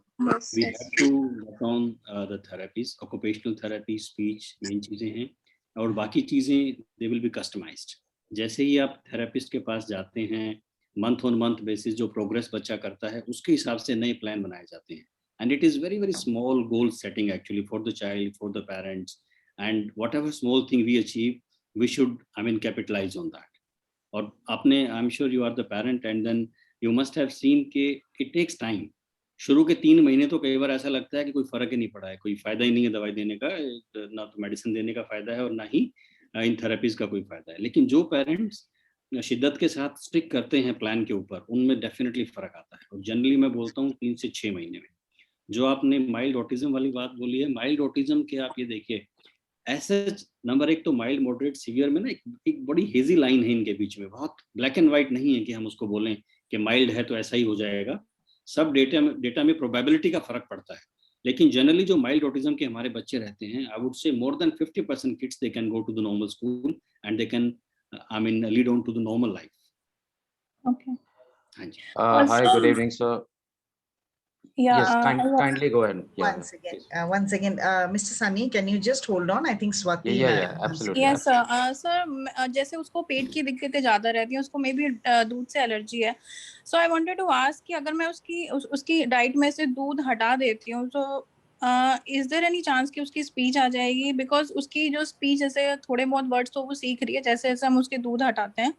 We have to work on the therapies, occupational therapy, speech, main चीज़ें हैं, और बाकी चीज़ें they will be customized. जैसे ही आप थेरेपिस्ट के पास जाते हैं, मंथ ऑन मंथ बेसिस जो प्रोग्रेस बच्चा करता है, उसके हिसाब से नए प्लान बनाए जाते हैं. And it is very, very small goal setting actually for the child, for the parents, and whatever small thing we achieve, we should, capitalize on that. और आपने, I'm sure you are the parent, and then you must have seen कि it takes time. शुरू के 3 महीने तो कई बार ऐसा लगता है कि कोई फर्क ही नहीं पड़ा है, कोई फायदा ही नहीं है दवाई देने का, ना तो मेडिसिन देने का फायदा है और ना ही इन थेरेपीज का कोई फायदा है. लेकिन जो पेरेंट्स शिद्दत के साथ स्टिक करते हैं प्लान के ऊपर, उनमें डेफिनेटली फर्क आता है. और जनरली मैं बोलता हूँ 3 से 6 महीने में. जो आपने माइल्ड ऑटिज्म वाली बात बोली है, माइल्ड ऑटिज्म के आप ये देखिए, ऐसे नंबर 1 तो माइल्ड, मॉडरेट, सीवियर में ना एक बड़ी हेजी लाइन है इनके बीच में. बहुत ब्लैक एंड व्हाइट नहीं है कि हम उसको बोलें कि माइल्ड है तो ऐसा ही हो जाएगा. सब डेटा में प्रोबेबिलिटी का फर्क पड़ता है. लेकिन जनरली जो माइल्ड ऑटिज्म के हमारे बच्चे रहते हैं, I would say more than 50% kids they can go to the normal school and they can lead on to the normal life. Okay. हाँ जी. Hi, good evening, sir. Yeah, Yes, kindly go ahead. Yeah. Once again, Mr. Sunny, can you just hold on? I think Swati Yeah, absolutely. Yes sir, जैसे उसको पेट की दिक्कतें ज्यादा रहती हैं, उसको मे बी दूध से एलर्जी है, सो आई वांटेड टू आस्क कि अगर मैं उसकी डाइट में से दूध हटा देती हूँ तो इज देयर एनी चांस कि उसकी स्पीच आ जाएगी? बिकॉज उसकी जो स्पीच जैसे थोड़े बहुत वर्ड्स तो वो सीख रही है जैसे जैसे हम उसके दूध हटाते हैं,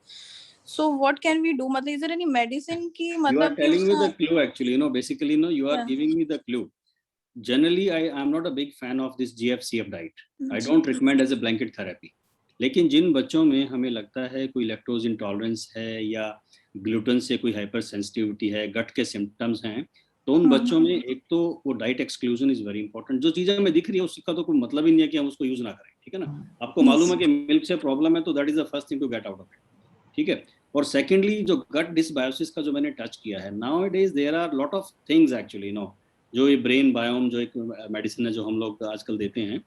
so what can we do? मतलब is there any medicine की You are मतलब telling me the clue actually, basically, you are giving me the clue. Generally, I am not a big fan of this GFCF diet. I don't recommend as a blanket therapy. लेकिन जिन बच्चों में हमें लगता है कोई lactose intolerance है या gluten से कोई हाइपर सेंसिटिविटी है, गट के सिम्टम्स हैं, तो उन बच्चों में एक तो वो diet exclusion is very important. जो चीजें हमें दिख रही है उसका तो कोई मतलब ही नहीं है कि हम उसको यूज ना करें, ठीक है ना. आपको मालूम है कि मिल्क से प्रॉब्लम है तो that is the first thing to get out of it, ठीक है. और सेकेंडली जो गट डिसबायोसिस का जो मैंने टच किया है, now it is there are lot of things actually जो ये ब्रेन बायोम जो एक मेडिसिन है जो हम लोग आजकल देते हैं,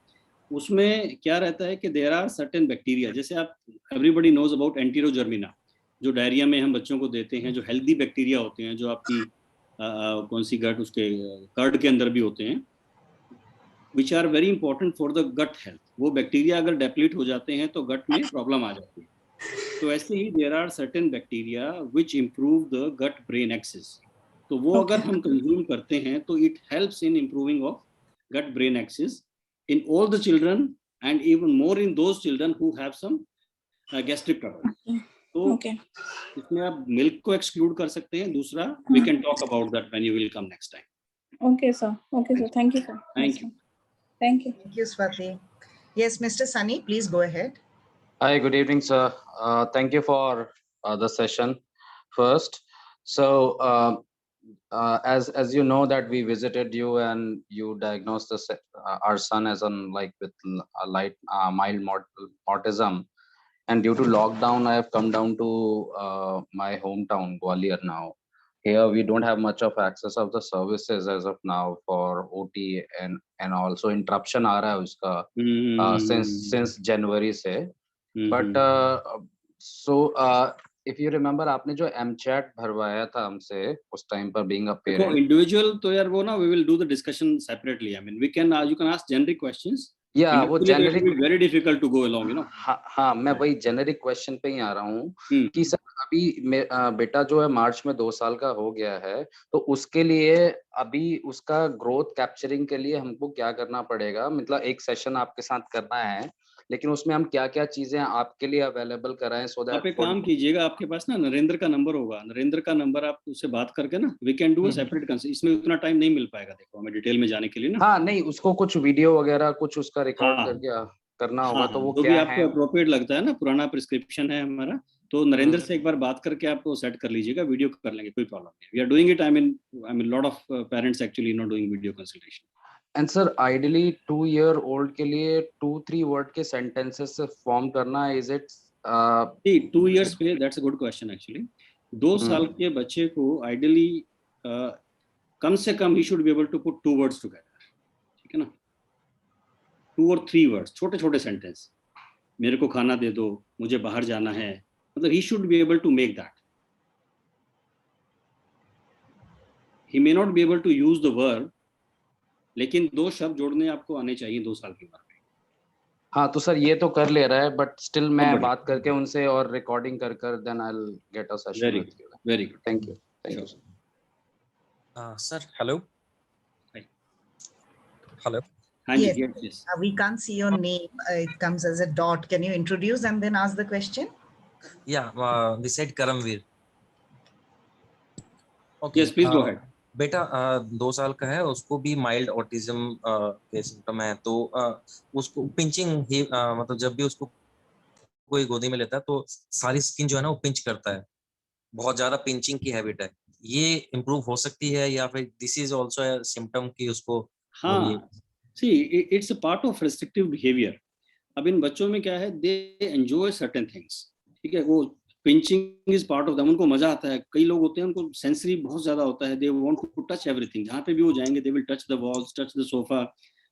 उसमें क्या रहता है कि देयर आर सर्टेन बैक्टीरिया, जैसे आप एवरीबडी नोज अबाउट एंटीरोजर्मिना जो डायरिया में हम बच्चों को देते हैं, जो हेल्दी बैक्टीरिया होते हैं जो आपकी कौन सी गट उसके कर्ड के अंदर भी होते हैं, which are very important for the gut health. वो बैक्टीरिया अगर डेप्लीट हो जाते हैं तो गट में प्रॉब्लम आ जाती है. तो ऐसे ही there are certain bacteria which improve the gut brain axis. तो वो अगर हम कंज्यूम करते हैं तो it helps in improving of gut brain axis in all the children and even more in those children who have some gastric trouble. तो इसमें आप मिल्क को एक्सक्लूड कर सकते हैं. दूसरा, we can talk about that when you will come next time. Okay sir, thank you sir. Thank you. Thank you Swati. Yes, Mr. Sunny, please go ahead. Hi, good evening sir. Thank you for the session first. So as you know that we visited you and you diagnosed our son as with a light mild autism, and due to lockdown I have come down to my hometown Gwalior now. Here we don't have much of access of the services as of now for OT and also interruption aa raha hai uska since January se. But so if you remember आपने जो MChat भरवाया था हमसे उस time पर being a parent. Individual तो यार वो ना we will do the discussion separately. I mean you can ask generic questions. Yeah, वो generic will be very difficult to go along, हाँ मैं वही generic question पे ही आ रहा हूँ कि सर अभी बेटा जो है मार्च में 2 साल का हो गया है, तो उसके लिए अभी उसका ग्रोथ कैप्चरिंग के लिए हमको क्या करना पड़ेगा? मतलब एक सेशन आपके साथ करना है, लेकिन उसमें हम क्या-क्या चीजें आपके लिए अवेलेबल कराएं सो दैट. आप एक काम कीजिएगा, आपके पास ना नरेंद्र का नंबर होगा, नरेंद्र का नंबर आप उससे बात करके ना we can do a separate consult. इसमें उतना टाइम नहीं मिल पाएगा देखो हमें डिटेल में जाने के लिए ना. हाँ नहीं, उसको कुछ वीडियो वगैरह कुछ उसका रिकॉर्ड करके करना होगा. तो वो क्या भी आपको अप्रोप्रिएट लगता है ना, पुराना प्रिस्क्रिप्शन है हमारा, तो नरेंद्र से एक बार बात करके आप सेट कर लीजिएगा, वीडियो कर लेंगे, कोई प्रॉब्लम नहीं. We are doing it. I mean lot of parents actually not doing video consultation. And sir ideally 2-year-old के लिए 2-3 वर्ड के सेंटेंसेस से फॉर्म करना, इज इट 2 years पे? That's a good question actually. 2 साल के बच्चे को आइडियली कम से कम ही should be able to put 2 words together, ठीक है ना, 2 or 3 words, छोटे छोटे सेंटेंस. मेरे को खाना दे दो, मुझे बाहर जाना है, मतलब he should be able to make that. He may not be able to use the verb, लेकिन 2 शब्द जोड़ने आपको आने चाहिए 2 साल की उम्र में. हाँ तो सर ये तो कर ले रहा है, बट स्टिल मैं बात करके उनसे और रिकॉर्डिंग कर then I will get a session. Very good. Thank you sir. Hello. Hello. Yes. We can't see your name. It comes as a dot. Can you introduce and then ask the question? Yeah, we said Karamveer. Okay. Yes, please go ahead. बेटा 2 साल का है, उसको भी mild autism के symptom है, तो उसको पिंचिंग ही मतलब जब भी उसको कोई गोदी में लेता है तो सारी स्किन जो है ना वो पिंच करता है, बहुत ज्यादा पिंचिंग की हैबिट है. ये इम्प्रूव हो सकती है या फिर this is also a symptom कि उसको? हाँ, see it's a part of restrictive behaviour. अब इन बच्चों में क्या है, दे एंजॉय सर्टेन थिंग्स, ठीक है. वो pinching is part of them, उनको मजा आता है. कई लोग होते हैं उनको सेंसरी बहुत ज्यादा होता है, they want to touch everything. जहाँ पे भी वो जाएंगे they will touch the walls, touch the sofa,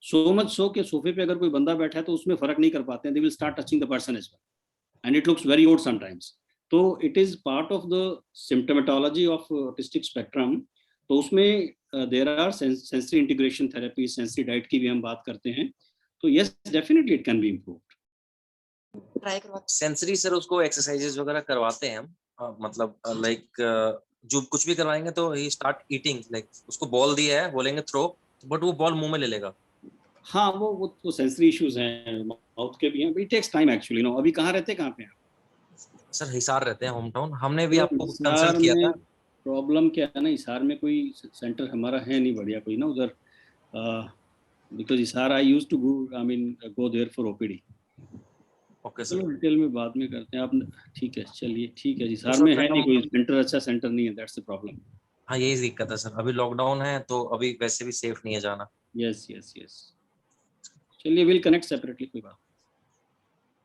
so much so के सोफे पे अगर कोई बंदा बैठा है तो उसमें फर्क नहीं कर पाते हैं. They will start touching the person as well and it looks very odd sometimes. तो it is part of the symptomatology of autistic spectrum तो उसमें there are sensory integration therapy, sensory diet की भी हम बात करते हैं, तो yes definitely it can be improved. Try करवाते सेंसरी सर, उसको एक्सरसाइजेस वगैरह करवाते हैं हम, मतलब लाइक जो कुछ भी करवाएंगे तो ही स्टार्ट ईटिंग, लाइक उसको बॉल दिया है, बोलेंगे थ्रो, बट वो बॉल मुंह में ले लेगा। हाँ, वो सेंसरी इश्यूज हैं, माउथ के भी हैं, it takes time actually. No, अभी कहाँ रहते, कहाँ पे हैं? सर हिसार रहते हैं, होम टाउन। हमने भी तो आपको हिसार कंसल्ट किया में था। प्रॉब्लम क्या है ना, हिसार में कोई सेंटर हमारा है नहीं बढ़िया कोई ना उधर, because Hisar I used to go, I mean go there for OPD. Okay चलो सर। डिटेल में बाद में करते हैं आप। ठीक है, चलिए ठीक है। हिसार सर में है फिर नहीं हम, कोई सेंटर, अच्छा सेंटर नहीं है, दैट्स द प्रॉब्लम। हाँ यही दिक्कत है सर, अभी लॉकडाउन है तो अभी वैसे भी सेफ नहीं है जाना। यस यस यस, चलिए विल कनेक्ट सेपरेटली, कोई बात।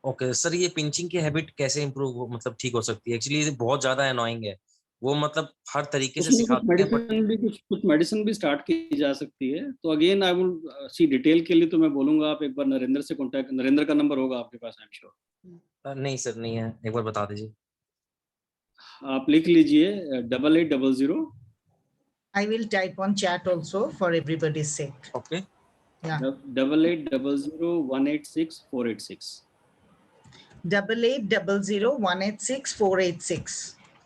ओके सर, ये पिंचिंग की हैबिट कैसे इंप्रूव मतलब ठीक हो सकती है? एक्चुअली ये बहुत ज्यादा एनोइंग है, वो मतलब हर तरीके से उसमें सिखाते हैं, बट कुछ मेडिसिन भी स्टार्ट की जा सकती है। तो again I will see, detail के लिए तो मैं बोलूंगा आप एक बार नरेंद्र से कांटेक्ट, नरेंद्र का नंबर होगा आपके पास, आई एम श्योर। नहीं सर नहीं है, एक बार बता दीजिए। आप लिख लीजिए 8800। I will type on chat also for everybody's sake. Okay. Yeah. 8800186486। 8800186486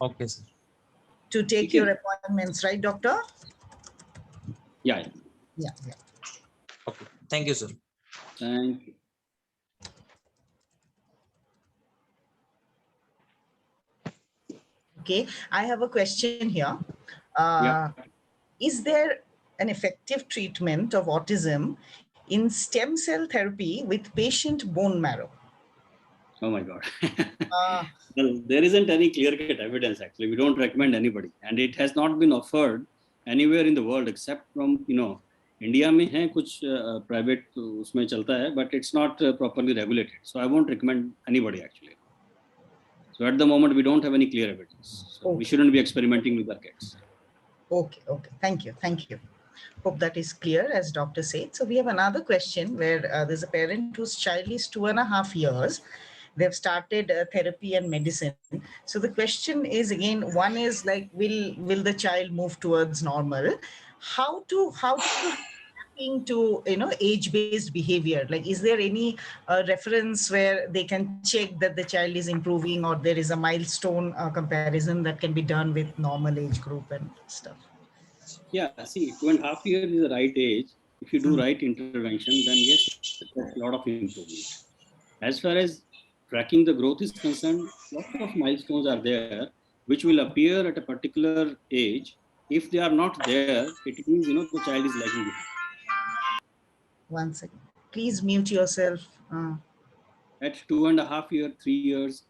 okay sir. to take ठीक है। your appointments, right, doctor? या Yeah. Okay, thank you sir. Thank you. Okay, I have a question here. Is there an effective treatment of autism in stem cell therapy with patient bone marrow? Oh my God. Well, there isn't any clear-cut evidence actually. We don't recommend anybody, and it has not been offered anywhere in the world except from, India में है कुछ private उसमें चलता है, but it's not properly regulated. So I won't recommend anybody actually. So at the moment we don't have any clear evidence. So we shouldn't be experimenting with our kids. Okay. Thank you. Hope that is clear, as doctor said. So we have another question where there's a parent whose child is 2.5 years. They've started therapy and medicine. So the question is, again, one is like, will the child move towards normal? How to to age-based behavior? Like, is there any reference where they can check that the child is improving, or there is a milestone comparison that can be done with normal age group and stuff? Yeah, see, 2.5 years is the right age. If you do right intervention, then yes, there's a lot of improvement. As far as tracking the growth is concerned, lots of milestones are there which will appear at a particular age. If they are not there, it means the child is lagging behind. 1 second, please mute yourself. At 2.5 years, 3 years,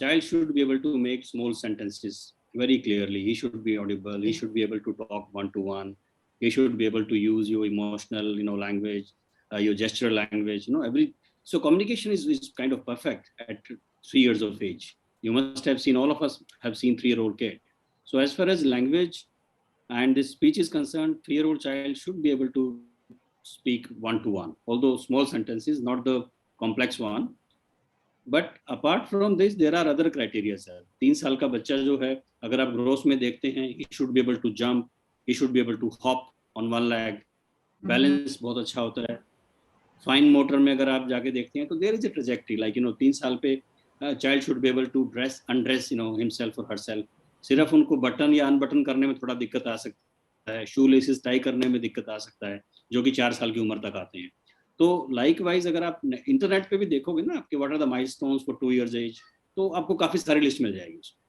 child should be able to make small sentences very clearly. He should be audible. He should be able to talk one-to-one. He should be able to use your emotional, language, your gestural language. So communication is kind of perfect at 3 years of age. You must have seen, all of us have seen 3-year-old kid. So as far as language and the speech is concerned, 3-year-old child should be able to speak one-to-one, although small sentences, not the complex one. But apart from this there are other criteria sir. 3 साल का बच्चा जो है, अगर आप growth में देखते हैं, he should be able to jump, he should be able to hop on one leg, balance बहुत अच्छा होता है। फाइन मोटर में अगर आप जाके देखते हैं तो there is a trajectory, like 3 साल पे child should be able to dress undress himself और हरसेल्फ। सिर्फ उनको बटन या अनबटन करने में थोड़ा दिक्कत आ सकता है, शू लेसेस टाई करने में दिक्कत आ सकता है, जो कि 4 साल की उम्र तक आते हैं। तो लाइक वाइज अगर आप इंटरनेट पे भी देखोगे ना आपके what are the milestones for 2 years age, तो आपको काफी सारी लिस्ट मिल जाएगी उसमें,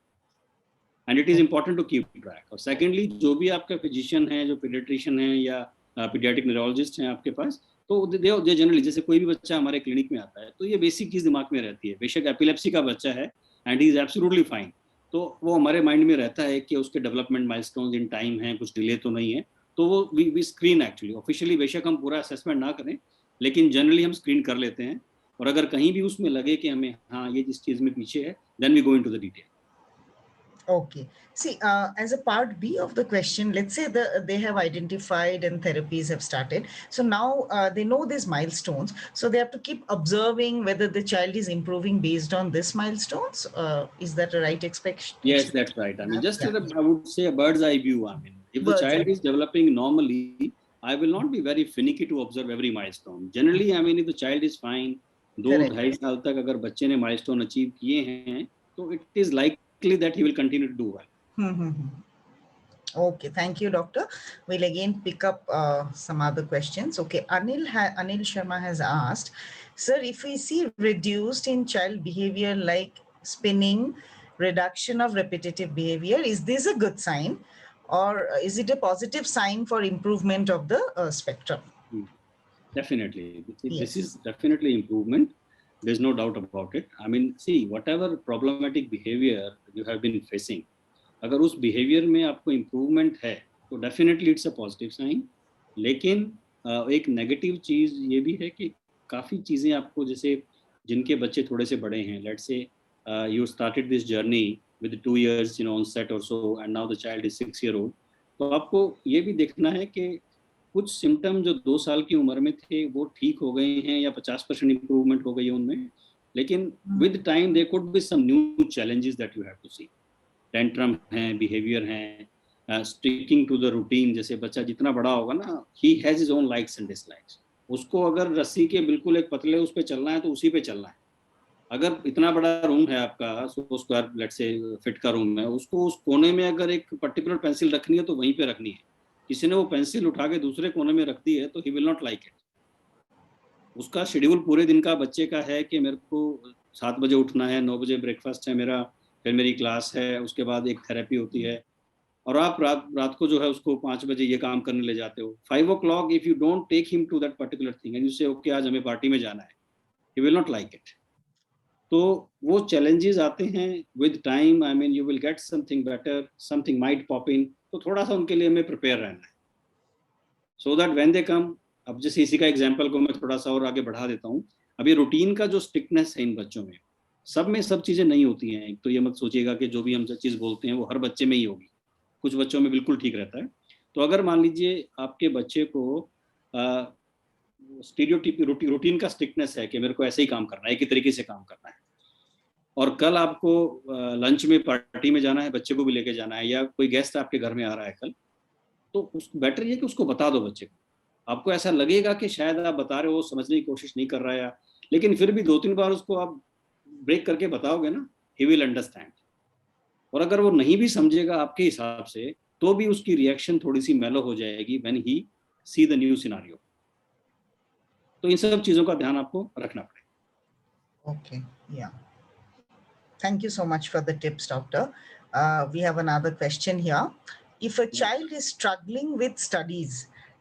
and it is important to keep track. और सेकेंडली, जो भी आपका फिजिशियन है, जो पीडियाट्रिशियन है या पीडियाट्रिक न्यूरोलॉजिस्ट हैं आपके पास, तो दे जनरली, जैसे कोई भी बच्चा हमारे क्लिनिक में आता है तो ये बेसिक चीज दिमाग में रहती है। बेशक एपिलेप्सी का बच्चा है and he is absolutely fine, तो वो हमारे माइंड में रहता है कि उसके डेवलपमेंट माइलस्टोन्स इन टाइम है, कुछ डिले तो नहीं है, तो वो वी स्क्रीन एक्चुअली। ऑफिशियली बेशक हम पूरा असेसमेंट ना करें, लेकिन जनरली हम स्क्रीन कर लेते हैं, और अगर कहीं भी उसमें लगे कि हमें ये जिस चीज में पीछे है, then we go into the detail. Okay. See, as a part B of the question, let's say they have identified and therapies have started. So now they know these milestones. So they have to keep observing whether the child is improving based on these milestones. Is that a right expectation? Yes, that's right. I mean, just I would say a bird's eye view. I mean, If the child is developing normally, I will not be very finicky to observe every milestone. Generally, I mean, if the child is fine, 2-2.5 साल तक अगर बच्चे ने milestone achieve किए हैं, तो it is likely that he will continue to do well. Okay, thank you, doctor. We'll again pick up some other questions. Okay, Anil Sharma has asked, sir, if we see reduced in child behavior like spinning, reduction of repetitive behavior, is this a good sign, or is it a positive sign for improvement of the spectrum? Definitely. This is definitely improvement. There's no doubt about it. I mean, see, whatever problematic behavior you have been facing, अगर उस behavior में आपको improvement है, तो definitely it's a positive sign. लेकिन एक negative चीज़ ये भी है कि काफ़ी चीज़ें आपको, जैसे जिनके बच्चे थोड़े से बड़े हैं, let's say you started this journey with 2 years, on set or so, and now the child is 6-year-old. तो आपको ये भी देखना है कि कुछ सिम्टम जो 2 साल की उम्र में थे वो ठीक हो गए हैं या 50% इम्प्रूवमेंट हो गई है उनमें, लेकिन with time there could be some new challenges that you have to see. Tantrum है, बिहेवियर है, स्टिकिंग टू द रूटीन. जैसे बच्चा जितना बड़ा होगा ना, he has his own likes and dislikes. उसको अगर रस्सी के बिल्कुल एक पतले उस पे चलना है तो उसी पे चलना है. अगर इतना बड़ा रूम है आपका, 100 स्क्वायर लेट्स से फिट का रूम है, उसको उस कोने में अगर एक पर्टिकुलर पेंसिल रखनी है तो वहीं पे रखनी है. किसी ने वो पेंसिल उठा के दूसरे कोने में रख दी है तो ही विल नॉट लाइक इट. उसका शेड्यूल पूरे दिन का बच्चे का है कि मेरे को 7 बजे उठना है, 9 बजे ब्रेकफास्ट है मेरा, फिर मेरी क्लास है, उसके बाद एक थेरेपी होती है, और आप रात को जो है उसको 5 बजे ये काम करने ले जाते हो. 5 o'clock if you don't take him to that particular thing and you say okay आज हमें पार्टी में जाना है, he will not like it. तो वो चैलेंजेस आते हैं with time. I mean you will get something better, something might pop in. तो थोड़ा सा उनके लिए हमें प्रिपेयर रहना है, सो दैट व्हेन दे कम. अब जैसे इसी का एग्जांपल को मैं थोड़ा सा और आगे बढ़ा देता हूँ. अभी रूटीन का जो स्ट्रिक्टनेस है इन बच्चों में, सब में सब चीज़ें नहीं होती हैं. एक तो ये मत सोचिएगा कि जो भी हम चीज़ बोलते हैं वो हर बच्चे में ही होगी. कुछ बच्चों में बिल्कुल ठीक रहता है. तो अगर मान लीजिए आपके बच्चे को स्टीरियोटाइप रूटीन का स्ट्रिक्टनेस है कि मेरे को ऐसे ही काम करना है, एक ही तरीके से काम करना है, और कल आपको लंच में पार्टी में जाना है, बच्चे को भी लेके जाना है, या कोई गेस्ट आपके घर में आ रहा है कल, तो बेटर ये कि उसको बता दो बच्चे को. आपको ऐसा लगेगा कि शायद आप बता रहे हो, समझने की कोशिश नहीं कर रहा है, लेकिन फिर भी 2-3 बार उसको आप ब्रेक करके बताओगे ना, ही विल अंडरस्टैंड. और अगर वो नहीं भी समझेगा आपके हिसाब से, तो भी उसकी रिएक्शन थोड़ी सी मेलो हो जाएगी when he see the new scenario. तो इन सब चीज़ों का ध्यान आपको रखना पड़ेगा. ओके, या thank you so much for the tips, doctor. We have another question here. If a child is struggling with studies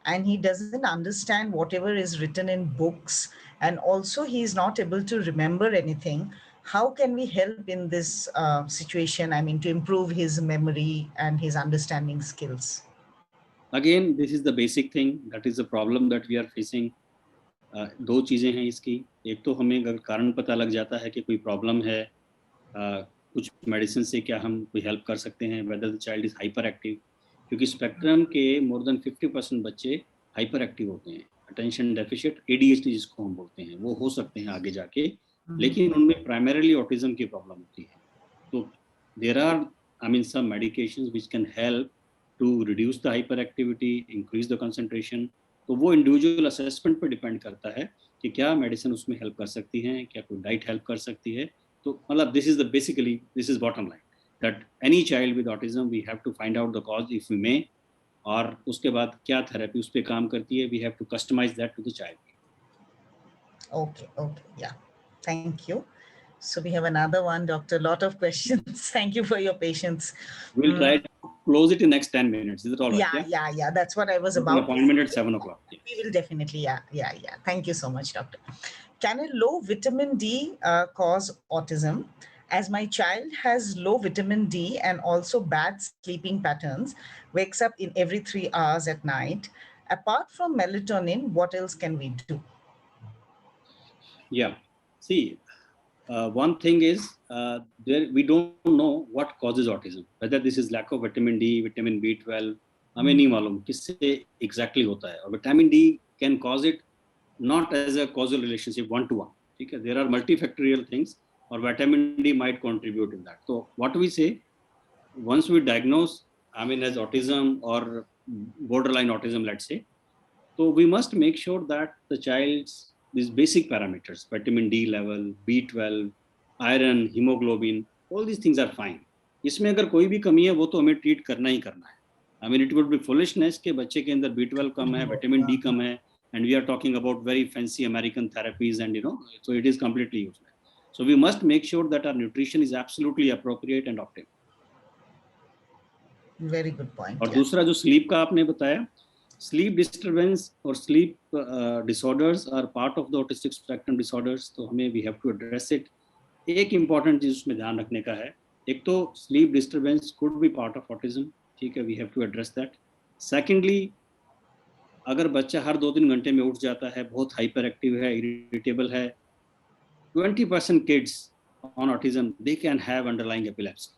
and he doesn't understand whatever is written in books, and also he is not able to remember anything, how can we help in this situation? I mean, to improve his memory and his understanding skills. Again, this is the basic thing. That is the problem that we are facing. 2 चीज़ें हैं इसकी. एक तो हमें अगर कारण पता लग जाता है कि कोई प्रॉब्लम है, कुछ मेडिसिन से क्या हम कोई हेल्प कर सकते हैं, whether the child is hyper active, क्योंकि स्पेक्ट्रम के मोर देन 50% बच्चे हाइपर एक्टिव होते हैं. अटेंशन डेफिशिएट, ADHD जिसको हम बोलते हैं, वो हो सकते हैं आगे जाके, लेकिन उनमें प्राइमरीली ऑटिज्म की प्रॉब्लम होती है. तो there are I mean some medications which can help to reduce the hyperactivity, increase the concentration. तो वो इंडिविजुअल असेसमेंट पर डिपेंड करता है कि क्या मेडिसिन उसमें हेल्प कर सकती हैं, क्या कोई डाइट हेल्प कर सकती है. तो मतलब this is bottom line, that any child with autism we have to find out the cause if we may, और उसके बाद क्या थेरेपी उस पे काम करती है, we have to customize that to the child. Okay, yeah, thank you. So we have another one, doctor. Lot of questions. Thank you for your patience. We'll try to close it in next 10 minutes. Is it all right? Yeah. That's what I was about. Appointment at 7 o'clock. We will definitely. Yeah. Thank you so much, doctor. Can a low vitamin D cause autism? As my child has low vitamin D and also bad sleeping patterns, wakes up in every 3 hours at night. Apart from melatonin, what else can we do? Yeah. See, one thing is we don't know what causes autism. Whether this is lack of vitamin D, vitamin B12, हमें नहीं मालूम किससे exactly होता है. और vitamin D can cause it not as a causal relationship 1-to-1. ठीक है, there are multifactorial things, और vitamin D might contribute in that. So what we say, once we diagnose, I mean, as autism or borderline autism, let's say. So we must make sure that the child's these basic parameters, vitamin D level, B12, iron, hemoglobin, all these things are fine. इसमें अगर कोई भी कमी है वो तो हमें treat करना ही करना है. I mean, it would be foolishness कि बच्चे के अंदर B12 कम है, vitamin D कम है, and we are talking about very fancy American therapies, and so it is completely useless. So we must make sure that our nutrition is absolutely appropriate and optimal. Very good point. और दूसरा जो sleep का आपने बताया, sleep disturbance or sleep disorders are part of the autistic spectrum disorders. तो हमें we have to address it. एक important चीज उसमें ध्यान रखने का है. एक तो sleep disturbance could be part of autism. ठीक है, we have to address that. Secondly, अगर बच्चा हर 2-3 घंटे में उठ जाता है, बहुत हाइपर एक्टिव है, इरिटेबल है, 20% kids on autism, they can have underlying epilepsy.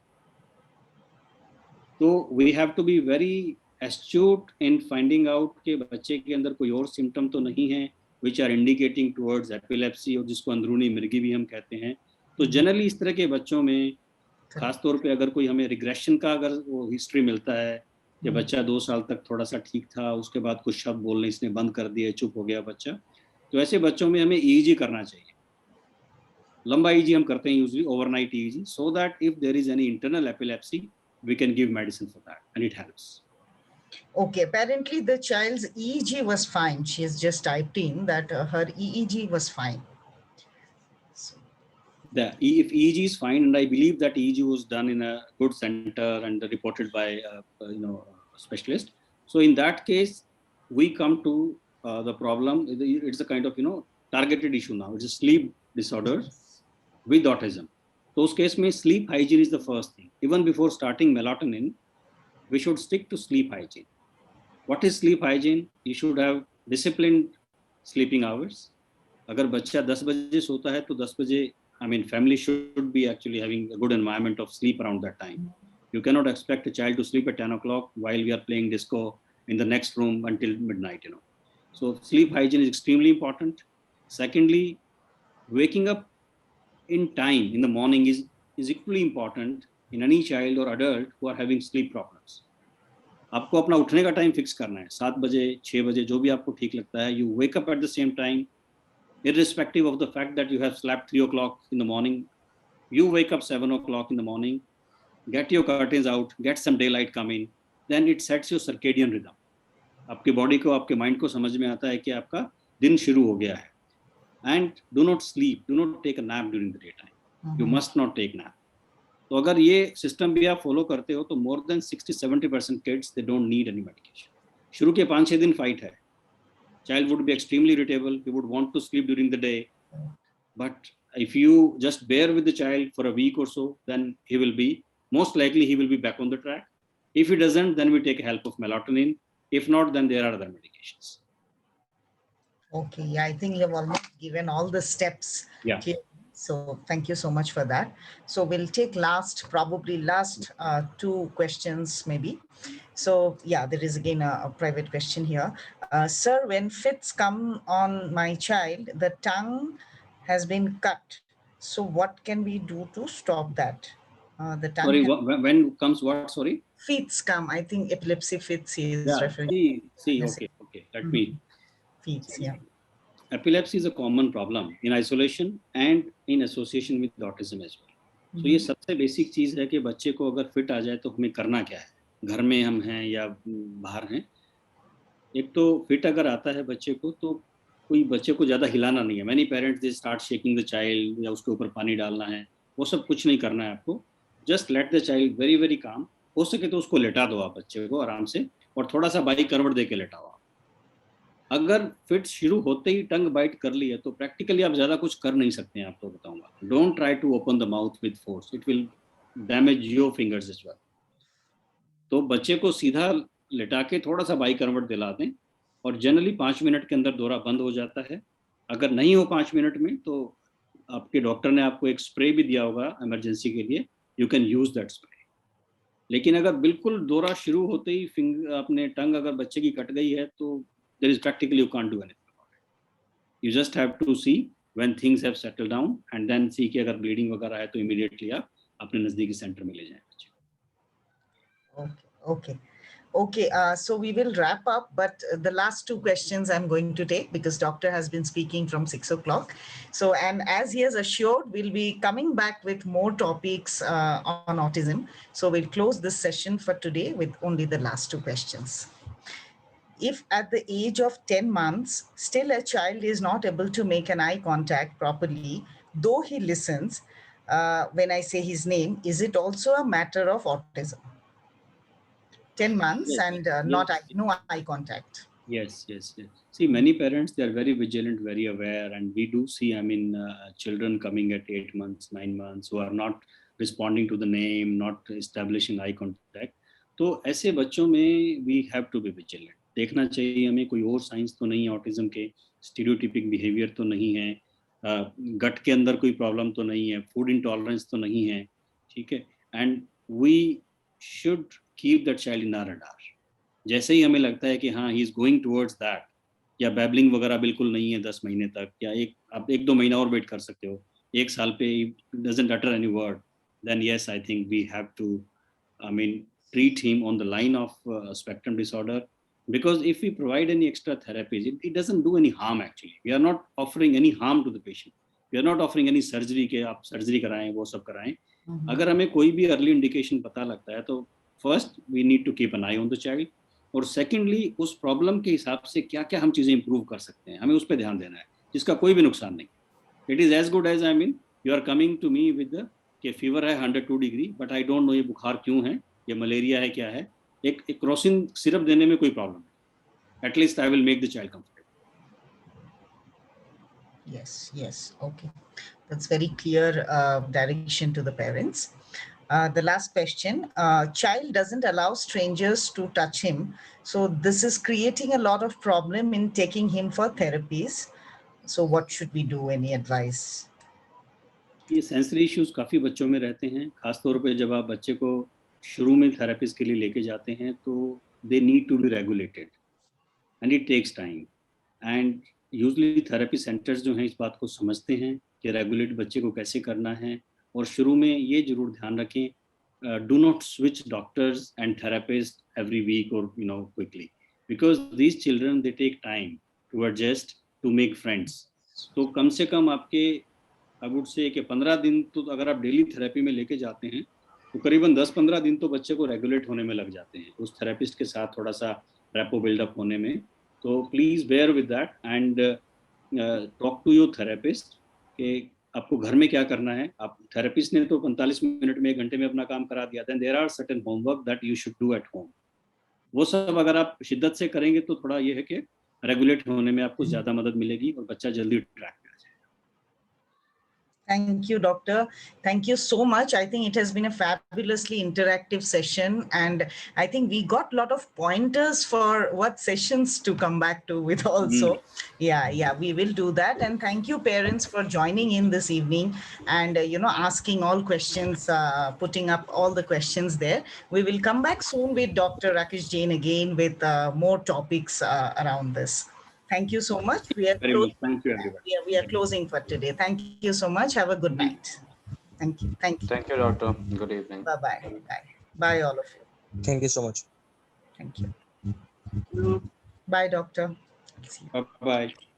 So we have to be very astute in finding out कि बच्चे के अंदर कोई और symptom तो नहीं है which are indicating towards epilepsy, और जिसको अंदरूनी मिर्गी भी हम कहते हैं. तो जनरली इस तरह के बच्चों में खास तौर पे अगर कोई हमें रिग्रेशन का अगर वो हिस्ट्री मिलता है कि बच्चा 2 साल तक थोड़ा सा ठीक था, उसके बाद कुछ शब्द बोलने इसने बंद कर दिए, चुप हो गया बच्चा, तो ऐसे बच्चों में हमें EEG करना चाहिए. लंबा EEG हम करते हैं usually, overnight EEG, so that if there is any internal epilepsy we can give medicine for that and it helps. Okay, apparently the child's EEG was fine. She has just typed in that her EEG was fine. If EEG is fine, and I believe that EEG was done in a good center and reported by a specialist, so in that case we come to the problem. It's a kind of targeted issue now. It's a sleep disorder with autism. So उस case में sleep hygiene is the first thing. Even before starting melatonin, we should stick to sleep hygiene. What is sleep hygiene? You should have disciplined sleeping hours. अगर बच्चा 10 बजे सोता है तो 10 बजे, I mean, family should be actually having a good environment of sleep around that time. You cannot expect a child to sleep at 10 o'clock while we are playing disco in the next room until midnight, So sleep hygiene is extremely important. Secondly, waking up in time in the morning is equally important in any child or adult who are having sleep problems. आपको अपना उठने का time fix करना है, 7 बजे, 6 बजे, जो भी आपको ठीक लगता है. You wake up at the same time, irrespective of the fact that you have slept 3 o'clock in the morning. You wake up 7 o'clock in the morning, get your curtains out, get some daylight coming, then it sets your circadian rhythm. आपके body को, आपके mind को समझ में आता है कि आपका दिन शुरू हो गया है. And do not sleep, do not take a nap during the daytime. You must not take nap. तो अगर ये सिस्टम भी आप फॉलो करते हो तो more than 60-70% kids they don't need any medication. शुरू के 5-6 दिन फाइट है. Child would be extremely irritable. He would want to sleep during the day. But if you just bear with the child for a week or so, then he will be, most likely he will be back on the track. If he doesn't, then we take help of melatonin. If not, then there are other medications. Okay, yeah, I think you have almost given all the steps. Yeah. Here. So thank you so much for that. So we'll take probably last 2 questions maybe. So yeah, there is again a private question here. Sir, when fits come on my child, the tongue has been cut. So what can we do to stop that? The tongue. Sorry, when comes what? Sorry. Fits come. I think epilepsy fits is referring. See. Okay. Let me. Fits, yeah. Epilepsy is a common problem in isolation and in association with autism as well. So ये सबसे basic चीज है कि बच्चे को अगर fit आ जाए तो हमें करना क्या है, घर में हम हैं या बाहर हैं. एक तो फिट अगर आता है बच्चे को तो कोई बच्चे को ज़्यादा हिलाना नहीं है. Many parents they start shaking the child या उसके ऊपर पानी डालना है, वो सब कुछ नहीं करना है आपको. Just let the child very very calm. हो सके तो उसको लेटा दो आप बच्चे को आराम से, और थोड़ा सा बाई करवट दे के लेटाओ. अगर फिट शुरू होते ही टंग बाइट कर ली है तो प्रैक्टिकली आप ज़्यादा कुछ कर नहीं सकते हैं. आप तो बताऊंगा, don't try to open the mouth with force, it will damage your fingers as well. तो बच्चे को सीधा लेटा के थोड़ा सा बाई करवट दिला दें, और जनरली 5 मिनट के अंदर दौरा बंद हो जाता है. अगर नहीं हो 5 मिनट में तो आपके डॉक्टर ने आपको एक स्प्रे भी दिया होगा इमरजेंसी के लिए, you can use that spray. लेकिन अगर बिल्कुल दौरा शुरू होते ही अपने टंग अगर बच्चे की कट गई है तो there is practically you can't do anything about it. You just have to see when things have settled down and then see कि अगर bleeding वगैरह है तो immediately आप अपने नजदीकी सेंटर में ले जाएं बच्चे. Okay. Okay. Okay, so we will wrap up, but the last two questions I'm going to take because doctor has been speaking from 6 o'clock. So, and as he has assured, we'll be coming back with more topics on autism. So we'll close this session for today with only the last two questions. If at the age of 10 months, still a child is not able to make an eye contact properly, though he listens, when I say his name, is it also a matter of autism? 10 months Yes, and yes, no eye contact. yes, yes, yes. See, many parents, they are very vigilant, very aware, and we do see, I mean, children coming at 8 months, 9 months, who are not responding to the name, not establishing eye contact. तो ऐसे बच्चों में we have to be vigilant. देखना चाहिए हमें कोई और science तो नहीं है ऑटिज्म के, स्टीरियोटिपिक बिहेवियर तो नहीं है, गट के अंदर कोई प्रॉब्लम तो नहीं है, फूड इंटॉलरेंस तो नहीं है, ठीक है, and we should keep that child in our radar. जैसे ही हमें लगता है कि हाँ he is going towards that, या बैबलिंग वगैरह बिल्कुल नहीं है 10 महीने तक, या आप 1-2 महीना और वेट कर सकते हो, 1 साल पे doesn't utter any word, then yes I think we have to, I mean, treat him on the line of spectrum disorder, because if we provide any extra therapies, it doesn't do any harm actually. We are not offering any harm to the patient. We are not offering any surgery के आप surgery कराएं, वो सब कराएं. अगर हमें कोई भी अर्ली इंडिकेशन पता लगता है तो first we need to keep an eye on the child, और सेकेंडली उस प्रॉब्लम के हिसाब से क्या क्या हम चीज़ें इंप्रूव कर सकते हैं, हमें उस पर ध्यान देना है, जिसका कोई भी नुकसान नहीं. It is as good as, I mean, you are coming to me with के फीवर है 102 degree, but I don't know ये बुखार क्यों है, ये मलेरिया है, क्या है, एक क्रोसिन सिरप देने में कोई प्रॉब्लम नहीं. At least I will make the child comfortable. Yes, yes. Okay. That's very clear direction to the parents. The last question, child doesn't allow strangers to touch him. So this is creating a lot of problem in taking him for therapies. So what should we do? Any advice? ये sensory issues काफ़ी बच्चों में रहते हैं, खासतौर पे जब आप बच्चे को शुरू में थेरेपिस्ट के लिए लेके जाते हैं तो they need to be regulated and it takes time. And usually therapy centres जो हैं इस बात को समझते हैं कि रेगुलेट बच्चे को कैसे करना है, और शुरू में ये जरूर ध्यान रखें, do not switch doctors and therapist every week और quickly, because these children they take time to adjust, to make friends. तो कम से कम आपके, आई वुड से, कि 15 दिन तो अगर आप डेली थेरेपी में लेके जाते हैं तो करीबन 10-15 दिन तो बच्चे को रेगुलेट होने में लग जाते हैं उस थेरेपिस्ट के साथ थोड़ा सा रेपो बिल्डअप होने में. तो please bear with that and talk to your therapist कि आपको घर में क्या करना है. आप थेरेपिस्ट ने तो 45 मिनट में, 1 घंटे में अपना काम करा दिया था. There are certain homework that you should do at home. वो सब अगर आप शिद्दत से करेंगे तो थोड़ा ये है कि रेगुलेट होने में आपको ज़्यादा मदद मिलेगी और बच्चा जल्दी track. Thank you, Doctor. Thank you so much. I think it has been a fabulously interactive session, and I think we got a lot of pointers for what sessions to come back to with also. Yeah, we will do that. And thank you, parents, for joining in this evening and, asking all questions, putting up all the questions there. We will come back soon with Dr. Rakesh Jain again with more topics around this. Thank you so much. Thank you, everybody. Yeah, we are closing for today. Thank you so much. Have a good night. Thank you. Thank you, doctor. Good evening. Bye-bye. Bye, all of you. Thank you so much. Thank you. Bye, doctor. Bye-bye.